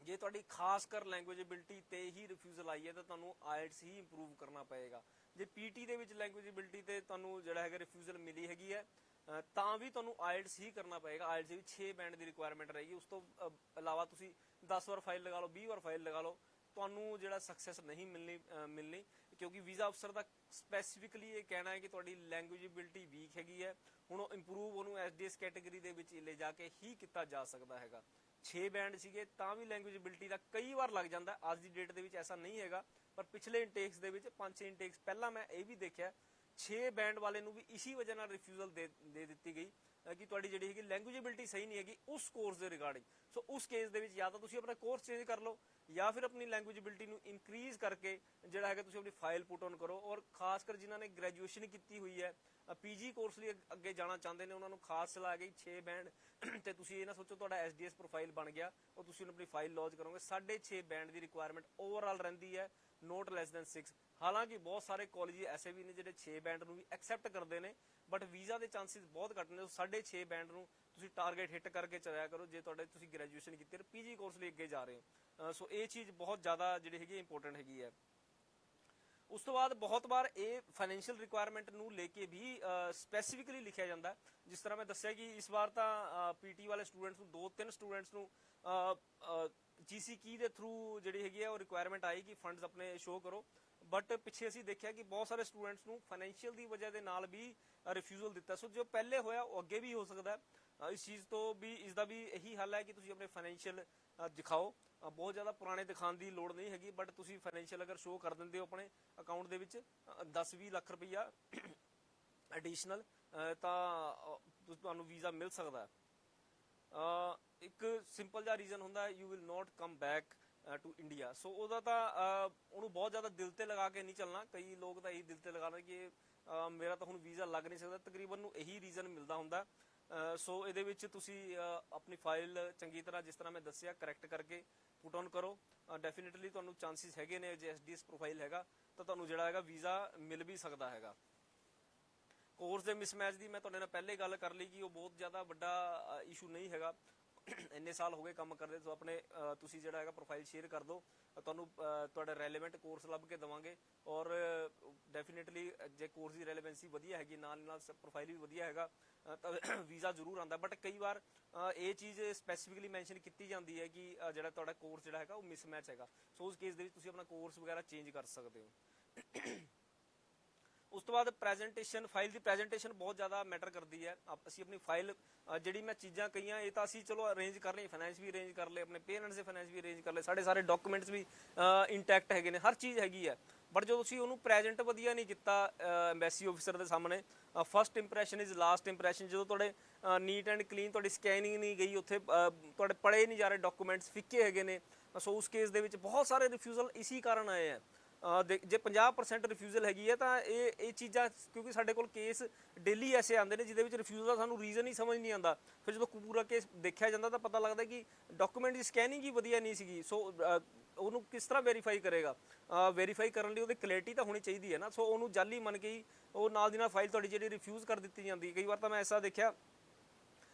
ਜੇ ਤੁਹਾਡੀ ਖਾਸ ਕਰ ਲੈਂਗੁਏਜੇਬਿਲਟੀ ਤੇ ਹੀ ਰਿਫਿਊਜ਼ਲ ਆਈ ਹੈ ਤਾਂ ਤੁਹਾਨੂੰ ਆਇਲਟਸ ਹੀ ਇੰਪਰੂਵ ਕਰਨਾ ਪਏਗਾ। ਜੇ ਪੀਟੀ ਦੇ ਵਿੱਚ ਲੈਂਗੁਏਜੇਬਿਲਟੀ ਤੇ ਤੁਹਾਨੂੰ ਜਿਹੜਾ ਹੈਗਾ ਰਿਫਿਊਜ਼ਲ ਮਿਲੀ ਹੈਗੀ ਹੈ ਤਾਂ ਵੀ ਤੁਹਾਨੂੰ ਆਇਲਟਸ ਹੀ ਕਰਨਾ ਪਏਗਾ। ਆਇਲਟਸ ਦੀ ਵੀ 6 ਬੈਂਡ ਦੀ ਰਿਕੁਆਇਰਮੈਂਟ ਰਹੇਗੀ। ਉਸ ਤੋਂ ਇਲਾਵਾ ਤੁਸੀਂ 10 ਵਾਰ ਫਾਈਲ ਲਗਾ ਲਓ, 20 ਵਾਰ ਫਾਈਲ ਲਗਾ ਲਓ, ਤੁਹਾਨੂੰ ਜਿਹੜਾ ਸਕਸੈਸ ਨਹੀਂ ਮਿਲਣੀ ਕਿਉਂਕਿ ਵੀਜ਼ਾ ਅਫਸਰ ਦਾ ਸਪੈਸੀਫਿਕਲੀ ਇਹ ਕਹਿਣਾ ਹੈ ਕਿ ਤੁਹਾਡੀ ਲੈਂਗੁਏਜੇਬਿਲਟੀ ਵੀਕ ਹੈਗੀ ਹੈ। ਹੁਣ ਉਹ ਇੰਪਰੂਵ ਉਹਨੂੰ ਐਸਡੀਐਸ ਕੈਟਾਗਰੀ ਦੇ ਵਿੱਚ ਲੈ ਜਾ ਕੇ ਹੀ ਕੀਤਾ ਜਾ ਸਕਦਾ ਹੈਗਾ। 6 ਬੈਂਡ ਸੀਗੇ ਤਾਂ ਵੀ ਲੈਂਗੁਏਜੇਬਿਲਟੀ ਦਾ ਕਈ ਵਾਰ ਲੱਗ ਜਾਂਦਾ। ਅੱਜ ਦੀ ਡੇਟ ਦੇ ਵਿੱਚ ਐਸਾ ਨਹੀਂ ਹੈਗਾ, ਪਰ ਪਿਛਲੇ ਇਨਟੇਕਸ ਦੇ ਵਿੱਚ 5-6 ਇਨਟੇਕਸ ਪਹਿਲਾਂ ਮੈਂ ਇਹ ਵੀ ਦੇਖਿਆ 6 ਬੈਂਡ ਵਾਲੇ ਨੂੰ ਵੀ ਇਸੀ ਵਜ੍ਹਾ ਨਾਲ ਰਿਫਿਊਜ਼ਲ ਦੇ ਦਿੱਤੀ ਗਈ ਕਿ ਤੁਹਾਡੀ ਜਿਹੜੀ ਹੈਗੀ ਲੈਂਗੁਏਜੇਬਿਲਟੀ ਸਹੀ ਨਹੀਂ ਹੈਗੀ ਉਸ ਕੋਰਸ ਦੇ ਰਿਗਾਰਡਿੰਗ। ਸੋ ਉਸ ਕੇਸ ਦੇ ਵਿੱਚ ਜਾਂ ਤਾਂ ਤੁਸੀਂ ਆਪਣਾ ਕੋਰਸ ਚੇਂਜ ਕਰ ਲਓ ਜਾਂ ਫਿਰ ਆਪਣੀ ਲੈਂਗੁਏਜੇਬਿਲਟੀ ਨੂੰ ਇਨਕਰੀਜ਼ ਕਰਕੇ ਜਿਹੜਾ ਹੈਗਾ ਤੁਸੀਂ ਆਪਣੀ ਫਾਈਲ ਪੁੱਟ ਔਨ ਕਰੋ। ਔਰ ਖਾਸ ਕਰ ਜਿਨ੍ਹਾਂ ਨੇ ਗ੍ਰੈਜੂਏਸ਼ਨ ਕੀਤੀ ਹੋਈ ਹੈ, ਪੀਜੀ ਕੋਰਸ ਲਈ ਅੱਗੇ ਜਾਣਾ ਚਾਹੁੰਦੇ ਨੇ, ਉਹਨਾਂ ਨੂੰ ਖਾਸ ਸਲਾਹ ਗਈ 6 ਬੈਂਡ ਤੇ ਤੁਸੀਂ ਇਹ ਨਾ ਸੋਚੋ ਤੁਹਾਡਾ ਐਸਡੀਐਸ ਪ੍ਰੋਫਾਈਲ ਬਣ ਗਿਆ ਉਹ ਤੁਸੀਂ ਆਪਣੀ ਫਾਈਲ ਲੌਂਚ ਕਰੋਗੇ। 6.5 ਬੈਂਡ ਦੀ ਰਿਕੁਆਇਰਮੈਂਟ ਓਵਰਆਲ ਰਹਿੰਦੀ ਹੈ, ਨੋਟ ਲੈਸ ਦੈਨ 6। ਹਾਲਾਂਕਿ ਬਹੁਤ ਸਾਰੇ ਕਾਲਜ ਐਸੇ ਵੀ ਨੇ ਜਿਹੜੇ 6 ਬੈਂਡ ਨੂੰ ਵੀ ਐਕਸੈਪਟ ਕਰਦੇ ਨੇ, ਬਟ ਵੀਜ਼ਾ ਦੇ ਚਾਂਸਿਸ ਬਹੁਤ ਘੱਟ ਨੇ। 6.5 ਬੈਂਡ ਨੂੰ ਤੁਸੀਂ ਟਾਰਗੇਟ ਹਿੱਟ ਕਰਕੇ ਚੱਲਿਆ ਕਰੋ ਜੇ ਤੁਸੀਂ ਗ੍ਰੈਜੂਏਸ਼ਨ ਕੀਤੀ ਹੈ, ਪੀਜੀ ਕੋਰਸ ਲਈ ਅੱਗੇ ਜਾ ਰਹੇ ਹੋ। ਸੋ ਇਹ ਚੀਜ਼ ਬਹੁਤ ਜ਼ਿਆਦਾ ਜਿਹੜੀ ਹੈਗੀ ਇੰਪੋਰਟੈਂਟ ਹੈਗੀ ਹੈ। ਉਸ ਤੋਂ ਬਾਅਦ ਬਹੁਤ ਵਾਰ ਇਹ ਫਾਈਨੈਂਸ਼ੀਅਲ ਰਿਕੁਆਇਰਮੈਂਟ ਨੂੰ ਲੈ ਕੇ ਵੀ ਸਪੈਸੀਫਿਕਲੀ ਲਿਖਿਆ ਜਾਂਦਾ। ਜਿਸ ਤਰ੍ਹਾਂ ਮੈਂ ਦੱਸਿਆ ਕਿ ਇਸ ਵਾਰ ਤਾਂ ਪੀਟੀ ਵਾਲੇ ਸਟੂਡੈਂਟਸ ਨੂੰ 2-3 ਸਟੂਡੈਂਟਸ ਨੂੰ ਜੀਸੀ ਕੀ ਦੇ ਥਰੂ ਜਿਹੜੀ ਹੈਗੀ ਹੈ ਉਹ ਰਿਕੁਆਇਰਮੈਂਟ ਆਈ ਕਿ ਫੰਡਸ ਆਪਣੇ ਸ਼ੋਅ ਕਰੋ, ਬਟ ਪਿੱਛੇ ਅਸੀਂ ਦੇਖਿਆ ਕਿ ਬਹੁਤ ਸਾਰੇ ਸਟੂਡੈਂਟਸ ਨੂੰ ਫਾਈਨੈਂਸ਼ੀਅਲ ਦੀ ਵਜ੍ਹਾ ਦੇ ਨਾਲ ਵੀ ਰਿਫਿਊਜ਼ਲ ਦਿੱਤਾ। ਸੋ ਜੋ ਪਹਿਲੇ ਹੋਇਆ ਉਹ ਅੱਗੇ ਵੀ ਹੋ ਸਕਦਾ। ਇਸ ਚੀਜ਼ ਤੋਂ ਵੀ ਇਸ ਦਾ ਵੀ ਇਹੀ ਹੱਲ ਹੈ ਕਿ ਤੁਸੀਂ ਆਪਣੇ ਫਾਈਨੈਂਸ਼ੀਅਲ ਦਿਖਾਓ। ਬਹੁਤ ਜ਼ਿਆਦਾ ਪੁਰਾਣੇ ਦਿਖਾਉਣ ਦੀ ਲੋੜ ਨਹੀਂ ਹੈਗੀ, ਬਟ ਤੁਸੀਂ ਫਾਈਨੈਂਸ਼ੀਅਲ ਅਗਰ ਸ਼ੋਅ ਕਰ ਦਿੰਦੇ ਹੋ ਆਪਣੇ ਅਕਾਊਂਟ ਦੇ ਵਿੱਚ 10-20 ਲੱਖ ਰੁਪਈਆ ਐਡੀਸ਼ਨਲ ਤਾਂ ਤੁਹਾਨੂੰ ਵੀਜ਼ਾ ਮਿਲ ਸਕਦਾ। ਇੱਕ ਸਿੰਪਲ ਜਿਹਾ ਰੀਜ਼ਨ ਹੁੰਦਾ you will not come back to India. So ਉਹਦਾ ਤਾਂ ਉਹਨੂੰ ਬਹੁਤ ਜ਼ਿਆਦਾ ਦਿਲ ਤੇ ਲਗਾ ਕੇ ਨਹੀਂ ਚੱਲਣਾ। ਕਈ ਲੋਕ ਤਾਂ ਇਹੀ ਦਿਲ ਤੇ ਲਗਾ ਰਹੇ ਕਿ ਮੇਰਾ ਤਾਂ ਹੁਣ ਵੀਜ਼ਾ ਲੱਗ ਨਹੀਂ ਸਕਦਾ, ਤਕਰੀਬਨ ਨੂੰ ਇਹੀ ਰੀਜ਼ਨ ਮਿਲਦਾ ਹੁੰਦਾ। ਸੋ ਇਹਦੇ ਵਿੱਚ ਤੁਸੀਂ ਆਪਣੀ ਫਾਈਲ ਚੰਗੀ ਤਰ੍ਹਾਂ ਜਿਸ ਤਰ੍ਹਾਂ ਮੈਂ ਦੱਸਿਆ ਕਰੈਕਟ ਕਰਕੇ ਪੁੱਟ ਔਨ ਕਰੋ। ਡੈਫੀਨੇਟਲੀ ਤੁਹਾਨੂੰ ਚਾਂਸਿਸ ਹੈਗੇ ਨੇ, ਜੇ ਐਸਡੀਐਸ ਪ੍ਰੋਫਾਈਲ ਹੈਗਾ ਤਾਂ ਤੁਹਾਨੂੰ ਜਿਹੜਾ ਹੈਗਾ ਵੀਜ਼ਾ ਮਿਲ ਵੀ ਸਕਦਾ ਹੈਗਾ। ਕੋਰਸ ਦੇ ਮਿਸਮੈਚ ਦੀ ਮੈਂ ਤੁਹਾਡੇ ਨਾਲ ਪਹਿਲੇ ਗੱਲ ਕਰ ਲਈ ਕਿ ਉਹ ਬਹੁਤ ਜ਼ਿਆਦਾ ਵੱਡਾ ਇਸ਼ੂ ਨਹੀਂ ਹੈਗਾ। ਇੰਨੇ ਸਾਲ ਹੋ ਗਏ ਕੰਮ ਕਰਦੇ, ਸੋ ਆਪਣੇ ਤੁਸੀਂ ਜਿਹੜਾ ਹੈਗਾ ਪ੍ਰੋਫਾਈਲ ਸ਼ੇਅਰ ਕਰ ਦਿਓ, ਤੁਹਾਨੂੰ ਤੁਹਾਡਾ ਰੈਲੇਵੈਂਟ ਕੋਰਸ ਲੱਭ ਕੇ ਦੇਵਾਂਗੇ। ਔਰ ਡੈਫੀਨੇਟਲੀ ਜੇ ਕੋਰਸ ਦੀ ਰੈਲੇਵੈਂਸੀ ਵਧੀਆ ਹੈਗੀ ਨਾਲ ਪ੍ਰੋਫਾਈਲ ਵੀ ਵਧੀਆ ਹੈਗਾ ਤਾਂ ਵੀਜ਼ਾ ਜ਼ਰੂਰ ਆਉਂਦਾ। ਬਟ ਕਈ ਵਾਰ ਇਹ ਚੀਜ਼ ਸਪੈਸੀਫਿਕਲੀ ਮੈਂਸ਼ਨ ਕੀਤੀ ਜਾਂਦੀ ਹੈ ਕਿ ਜਿਹੜਾ ਤੁਹਾਡਾ ਕੋਰਸ ਜਿਹੜਾ ਹੈਗਾ ਉਹ ਮਿਸਮੈਚ ਹੈਗਾ। ਸੋ ਉਸ ਕੇਸ ਦੇ ਵਿੱਚ ਤੁਸੀਂ ਆਪਣਾ ਕੋਰਸ ਵਗੈਰਾ ਚੇਂਜ ਕਰ ਸਕਦੇ ਹੋ। ਉਸ ਤੋਂ ਬਾਅਦ ਪ੍ਰੈਜੈਂਟੇਸ਼ਨ, ਫਾਈਲ ਦੀ ਪ੍ਰੈਜੈਂਟੇਸ਼ਨ ਬਹੁਤ ਜ਼ਿਆਦਾ ਮੈਟਰ ਕਰਦੀ ਹੈ। ਅਸੀਂ ਆਪਣੀ ਫਾਈਲ ਜਿਹੜੀ ਮੈਂ ਚੀਜ਼ਾਂ ਕਹੀਆਂ ਇਹ ਤਾਂ ਅਸੀਂ ਚਲੋ ਅਰੇਂਜ ਕਰ ਲਈ, ਫਾਈਨੈਂਸ ਵੀ ਅਰੇਂਜ ਕਰ ਲਏ, ਆਪਣੇ ਪੇਰੈਂਟਸ ਦੇ ਫਾਈਨੈਂਸ ਵੀ ਅਰੇਂਜ ਕਰ ਲਏ, ਸਾਡੇ ਸਾਰੇ ਡਾਕੂਮੈਂਟਸ ਵੀ ਇੰਟੈਕਟ ਹੈਗੇ ਨੇ, ਹਰ ਚੀਜ਼ ਹੈਗੀ ਹੈ। ਬਟ ਜਦੋਂ ਤੁਸੀਂ ਉਹਨੂੰ ਪ੍ਰੈਜੈਂਟ ਵਧੀਆ ਨਹੀਂ ਕੀਤਾ ਐਮਬੈਸੀ ਆਫਿਸਰ ਦੇ ਸਾਹਮਣੇ, first impression is last impression. ਜਦੋਂ ਤੁਹਾਡੇ ਨੀਟ ਐਂਡ ਕਲੀਨ ਤੁਹਾਡੀ ਸਕੈਨਿੰਗ ਨਹੀਂ ਗਈ, ਉੱਥੇ ਤੁਹਾਡੇ ਪੜ੍ਹੇ ਨਹੀਂ ਜਾ ਰਹੇ ਡਾਕੂਮੈਂਟਸ, ਫਿੱਕੇ ਹੈਗੇ ਨੇ, ਸੋ ਉਸ ਕੇਸ ਦੇ ਵਿੱਚ ਬਹੁਤ ਸਾਰੇ ਰਿਫਿਊਜ਼ਲ ਇਸੀ ਕਾਰਨ ਆਏ ਹੈ। ਜੇ 50% ਰਿਫਿਊਜ਼ਲ ਹੈਗੀ ਹੈ ਤਾਂ ਇਹ ਚੀਜ਼ਾਂ, ਕਿਉਂਕਿ ਸਾਡੇ ਕੋਲ ਕੇਸ ਡੇਲੀ ਐਸੇ ਆਉਂਦੇ ਨੇ ਜਿਹਦੇ ਵਿੱਚ ਰਿਫਿਊਜ਼ਲ ਦਾ ਸਾਨੂੰ ਰੀਜ਼ਨ ਹੀ ਸਮਝ ਨਹੀਂ ਆਉਂਦਾ। ਫਿਰ ਜਦੋਂ ਪੂਰਾ ਕੇਸ ਦੇਖਿਆ ਜਾਂਦਾ ਤਾਂ ਪਤਾ ਲੱਗਦਾ ਕਿ ਡਾਕੂਮੈਂਟ ਦੀ ਸਕੈਨਿੰਗ ਹੀ ਵਧੀਆ ਨਹੀਂ ਸੀਗੀ। ਸੋ ਉਹਨੂੰ ਕਿਸ ਤਰ੍ਹਾਂ ਵੈਰੀਫਾਈ ਕਰੇਗਾ? ਵੈਰੀਫਾਈ ਕਰਨ ਲਈ ਉਹਦੀ ਕਲੈਰਿਟੀ ਤਾਂ ਹੋਣੀ ਚਾਹੀਦੀ ਹੈ ਨਾ। ਸੋ ਉਹਨੂੰ ਜਾਲੀ ਮੰਨ ਕੇ ਹੀ ਉਹ ਨਾਲ ਦੀ ਨਾਲ ਫਾਈਲ ਤੁਹਾਡੀ ਜਿਹੜੀ ਰਿਫਿਊਜ਼ ਕਰ ਦਿੱਤੀ ਜਾਂਦੀ। ਕਈ ਵਾਰ ਤਾਂ ਮੈਂ ਐਸਾ ਦੇਖਿਆ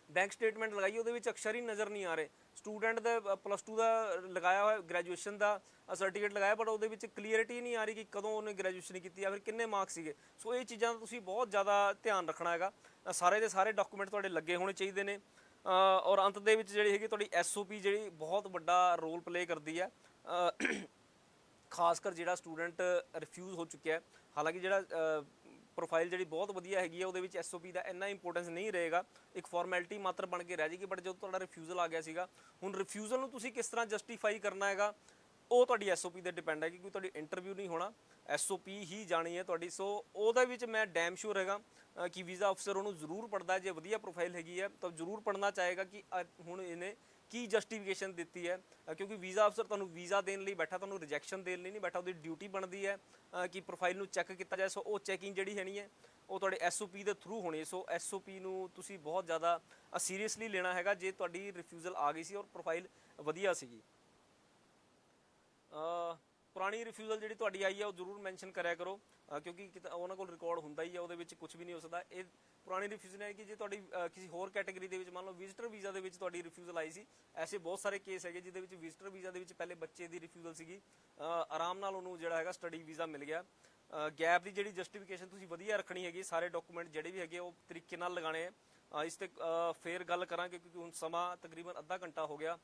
ਬੈਂਕ ਸਟੇਟਮੈਂਟ ਲਗਾਈ ਉਹਦੇ ਵਿੱਚ ਅਕਸ਼ਰ ਹੀ ਨਜ਼ਰ ਨਹੀਂ ਆ ਰਹੇ। ਸਟੂਡੈਂਟ ਦਾ +2 ਦਾ ਲਗਾਇਆ ਹੋਇਆ, ਗ੍ਰੈਜੂਏਸ਼ਨ ਦਾ ਸਰਟੀਫਿਕੇਟ ਲਗਾਇਆ, ਬਟ ਉਹਦੇ ਵਿੱਚ ਕਲੀਅਰਿਟੀ ਨਹੀਂ ਆ ਰਹੀ ਕਿ ਕਦੋਂ ਉਹਨੇ ਗ੍ਰੈਜੂਏਸ਼ਨ ਕੀਤੀ ਜਾਂ ਫਿਰ ਕਿੰਨੇ ਮਾਰਕਸ ਸੀਗੇ। ਸੋ ਇਹ ਚੀਜ਼ਾਂ ਦਾ ਤੁਸੀਂ ਬਹੁਤ ਜ਼ਿਆਦਾ ਧਿਆਨ ਰੱਖਣਾ ਹੈਗਾ। ਸਾਰੇ ਦੇ ਸਾਰੇ ਡਾਕੂਮੈਂਟ ਤੁਹਾਡੇ ਲੱਗੇ ਹੋਣੇ ਚਾਹੀਦੇ ਨੇ। ਔਰ ਅੰਤ ਦੇ ਵਿੱਚ ਜਿਹੜੀ ਹੈਗੀ ਤੁਹਾਡੀ SOP ਜਿਹੜੀ ਬਹੁਤ ਵੱਡਾ ਰੋਲ ਪਲੇ ਕਰਦੀ ਹੈ। ਖਾਸ ਕਰ ਜਿਹੜਾ ਸਟੂਡੈਂਟ ਰਿਫਿਊਜ਼ ਹੋ ਚੁੱਕਿਆ, ਹਾਲਾਂਕਿ ਜਿਹੜਾ ਪ੍ਰੋਫਾਈਲ ਜਿਹੜੀ ਬਹੁਤ ਵਧੀਆ ਹੈਗੀ ਹੈ ਉਹਦੇ ਵਿੱਚ SOP ਦਾ ਇੰਨਾ ਇੰਪੋਰਟੈਂਸ ਨਹੀਂ ਰਹੇਗਾ, ਇੱਕ ਫਾਰਮੈਲਿਟੀ ਮਾਤਰ ਬਣ ਕੇ ਰਹਿ ਜਾਏਗੀ। ਬਟ ਜਦੋਂ ਤੁਹਾਡਾ ਰਿਫਿਊਜ਼ਲ ਆ ਗਿਆ ਸੀਗਾ, ਹੁਣ ਰਿਫਿਊਜ਼ਲ ਨੂੰ ਤੁਸੀਂ ਕਿਸ ਤਰ੍ਹਾਂ ਜਸਟੀਫਾਈ ਕਰਨਾ ਹੈਗਾ ਉਹ ਤੁਹਾਡੀ SOP ਤੇ ਡਿਪੈਂਡ ਹੈ, ਕਿਉਂਕਿ ਤੁਹਾਡੀ ਇੰਟਰਵਿਊ ਨਹੀਂ ਹੋਣਾ, SOP ਹੀ ਜਾਣੀ ਹੈ ਤੁਹਾਡੀ। ਸੋ ਉਹਦੇ ਵਿੱਚ ਮੈਂ ਡੈਮ ਸ਼ੋਰ ਹੈਗਾ ਕਿ ਵੀਜ਼ਾ ਅਫਸਰ ਉਹਨੂੰ ਜ਼ਰੂਰ ਪੜ੍ਹਦਾ। ਜੇ ਵਧੀਆ ਪ੍ਰੋਫਾਈਲ ਹੈਗੀ ਹੈ ਤਾਂ ਜ਼ਰੂਰ ਪੜ੍ਹਨਾ ਚਾਹੇਗਾ ਕਿ ਹੁਣ ਇਹਨੇ ਕੀ ਜਸਟੀਫਿਕੇਸ਼ਨ ਦਿੱਤੀ ਹੈ, ਕਿਉਂਕਿ ਵੀਜ਼ਾ ਅਫਸਰ ਤੁਹਾਨੂੰ ਵੀਜ਼ਾ ਦੇਣ ਲਈ ਬੈਠਾ, ਤੁਹਾਨੂੰ ਰਿਜੈਕਸ਼ਨ ਦੇਣ ਲਈ ਨਹੀਂ ਬੈਠਾ। ਉਹਦੀ ਡਿਊਟੀ ਬਣਦੀ ਹੈ ਕਿ ਪ੍ਰੋਫਾਈਲ ਨੂੰ ਚੈੱਕ ਕੀਤਾ ਜਾਏ। ਸੋ ਉਹ ਚੈਕਿੰਗ ਜਿਹੜੀ ਹੈਣੀ ਹੈ ਉਹ ਤੁਹਾਡੇ SOP ਦੇ ਥਰੂ ਹੋਣੀ ਹੈ। ਸੋ SOP ਨੂੰ ਤੁਸੀਂ ਬਹੁਤ ਜ਼ਿਆਦਾ ਸੀਰੀਅਸਲੀ ਲੈਣਾ ਹੈਗਾ ਜੇ ਤੁਹਾਡੀ ਰਿਫਿਊਜ਼ਲ ਆ ਗਈ ਸੀ ਔਰ ਪ੍ਰੋਫਾਈਲ ਵਧੀਆ ਸੀਗੀ। ਪੁਰਾਣੀ ਰਿਫਿਊਜ਼ਲ ਜਿਹੜੀ ਤੁਹਾਡੀ ਆਈ ਹੈ ਉਹ ਜ਼ਰੂਰ ਮੈਂਸ਼ਨ ਕਰਿਆ ਕਰੋ, ਕਿਉਂਕਿ ਉਹਨਾਂ ਕੋਲ ਰਿਕਾਰਡ ਹੁੰਦਾ ਹੀ ਹੈ, ਉਹਦੇ ਵਿੱਚ ਕੁਝ ਵੀ ਨਹੀਂ ਹੋ ਸਕਦਾ। ਇਹ ਪੁਰਾਣੀ ਰਿਫਿਊਜ਼ਲ ਹੈ ਕਿ ਜੇ ਤੁਹਾਡੀ ਕਿਸੇ ਹੋਰ ਕੈਟਾਗਰੀ ਦੇ ਵਿੱਚ ਮੰਨ ਲਓ ਵਿਜ਼ਟਰ ਵੀਜ਼ਾ ਦੇ ਵਿੱਚ ਤੁਹਾਡੀ ਰਿਫਿਊਜ਼ਲ ਆਈ ਸੀ, ਐਸੇ ਬਹੁਤ ਸਾਰੇ ਕੇਸ ਹੈਗੇ ਜਿਹਦੇ ਵਿੱਚ ਵਿਜ਼ਟਰ ਵੀਜ਼ਾ ਦੇ ਵਿੱਚ ਪਹਿਲੇ ਬੱਚੇ ਦੀ ਰਿਫਿਊਜ਼ਲ ਸੀਗੀ, ਆਰਾਮ ਨਾਲ ਉਹਨੂੰ ਜਿਹੜਾ ਹੈਗਾ ਸਟੱਡੀ ਵੀਜ਼ਾ ਮਿਲ ਗਿਆ। ਗੈਪ ਦੀ ਜਿਹੜੀ ਜਸਟੀਫਿਕੇਸ਼ਨ ਤੁਸੀਂ ਵਧੀਆ ਰੱਖਣੀ ਹੈਗੀ, ਸਾਰੇ ਡਾਕੂਮੈਂਟ ਜਿਹੜੇ ਵੀ ਹੈਗੇ ਉਹ ਤਰੀਕੇ ਨਾਲ ਲਗਾਉਣੇ ਆ। ਇਸ ਤੇ ਫੇਰ ਗੱਲ ਕਰਾਂਗੇ, ਕਿਉਂਕਿ ਹੁਣ ਸਮਾਂ ਤਕਰੀਬਨ ਅੱਧਾ ਘੰਟਾ ਹੋ ਗਿਆ,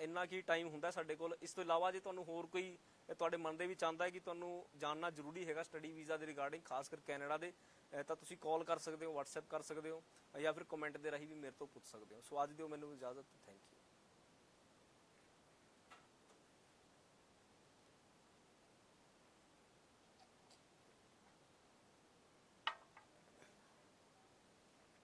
ਇੰਨਾ ਕੀ ਟਾਈਮ ਹੁੰਦਾ ਸਾਡੇ ਕੋਲ। ਇਸ ਤੋਂ ਇਲਾਵਾ ਜੇ ਤੁਹਾਨੂੰ ਹੋਰ ਕੋਈ ਤੁਹਾਡੇ ਮਨ ਦੇ ਵਿੱਚ ਆਉਂਦਾ ਹੈ ਕਿ ਤੁਹਾਨੂੰ ਜਾਣਨਾ ਜ਼ਰੂਰੀ ਹੈਗਾ ਸਟੱਡੀ ਵੀਜ਼ਾ ਦੇ ਰਿਗਾਰਡਿੰਗ, ਖਾਸ ਕਰ ਕੈਨੇਡਾ ਦੇ, ਤਾਂ ਤੁਸੀਂ ਕਾਲ ਕਰ ਸਕਦੇ ਹੋ, WhatsApp ਕਰ ਸਕਦੇ ਹੋ, ਜਾਂ ਫਿਰ ਕਮੈਂਟ ਦੇ ਰਾਹੀਂ ਵੀ ਮੇਰੇ ਤੋਂ ਪੁੱਛ ਸਕਦੇ ਹੋ। ਸੋ ਅੱਜ ਦਿਓ ਮੈਨੂੰ ਇਜਾਜ਼ਤ, ਥੈਂਕ ਯੂ।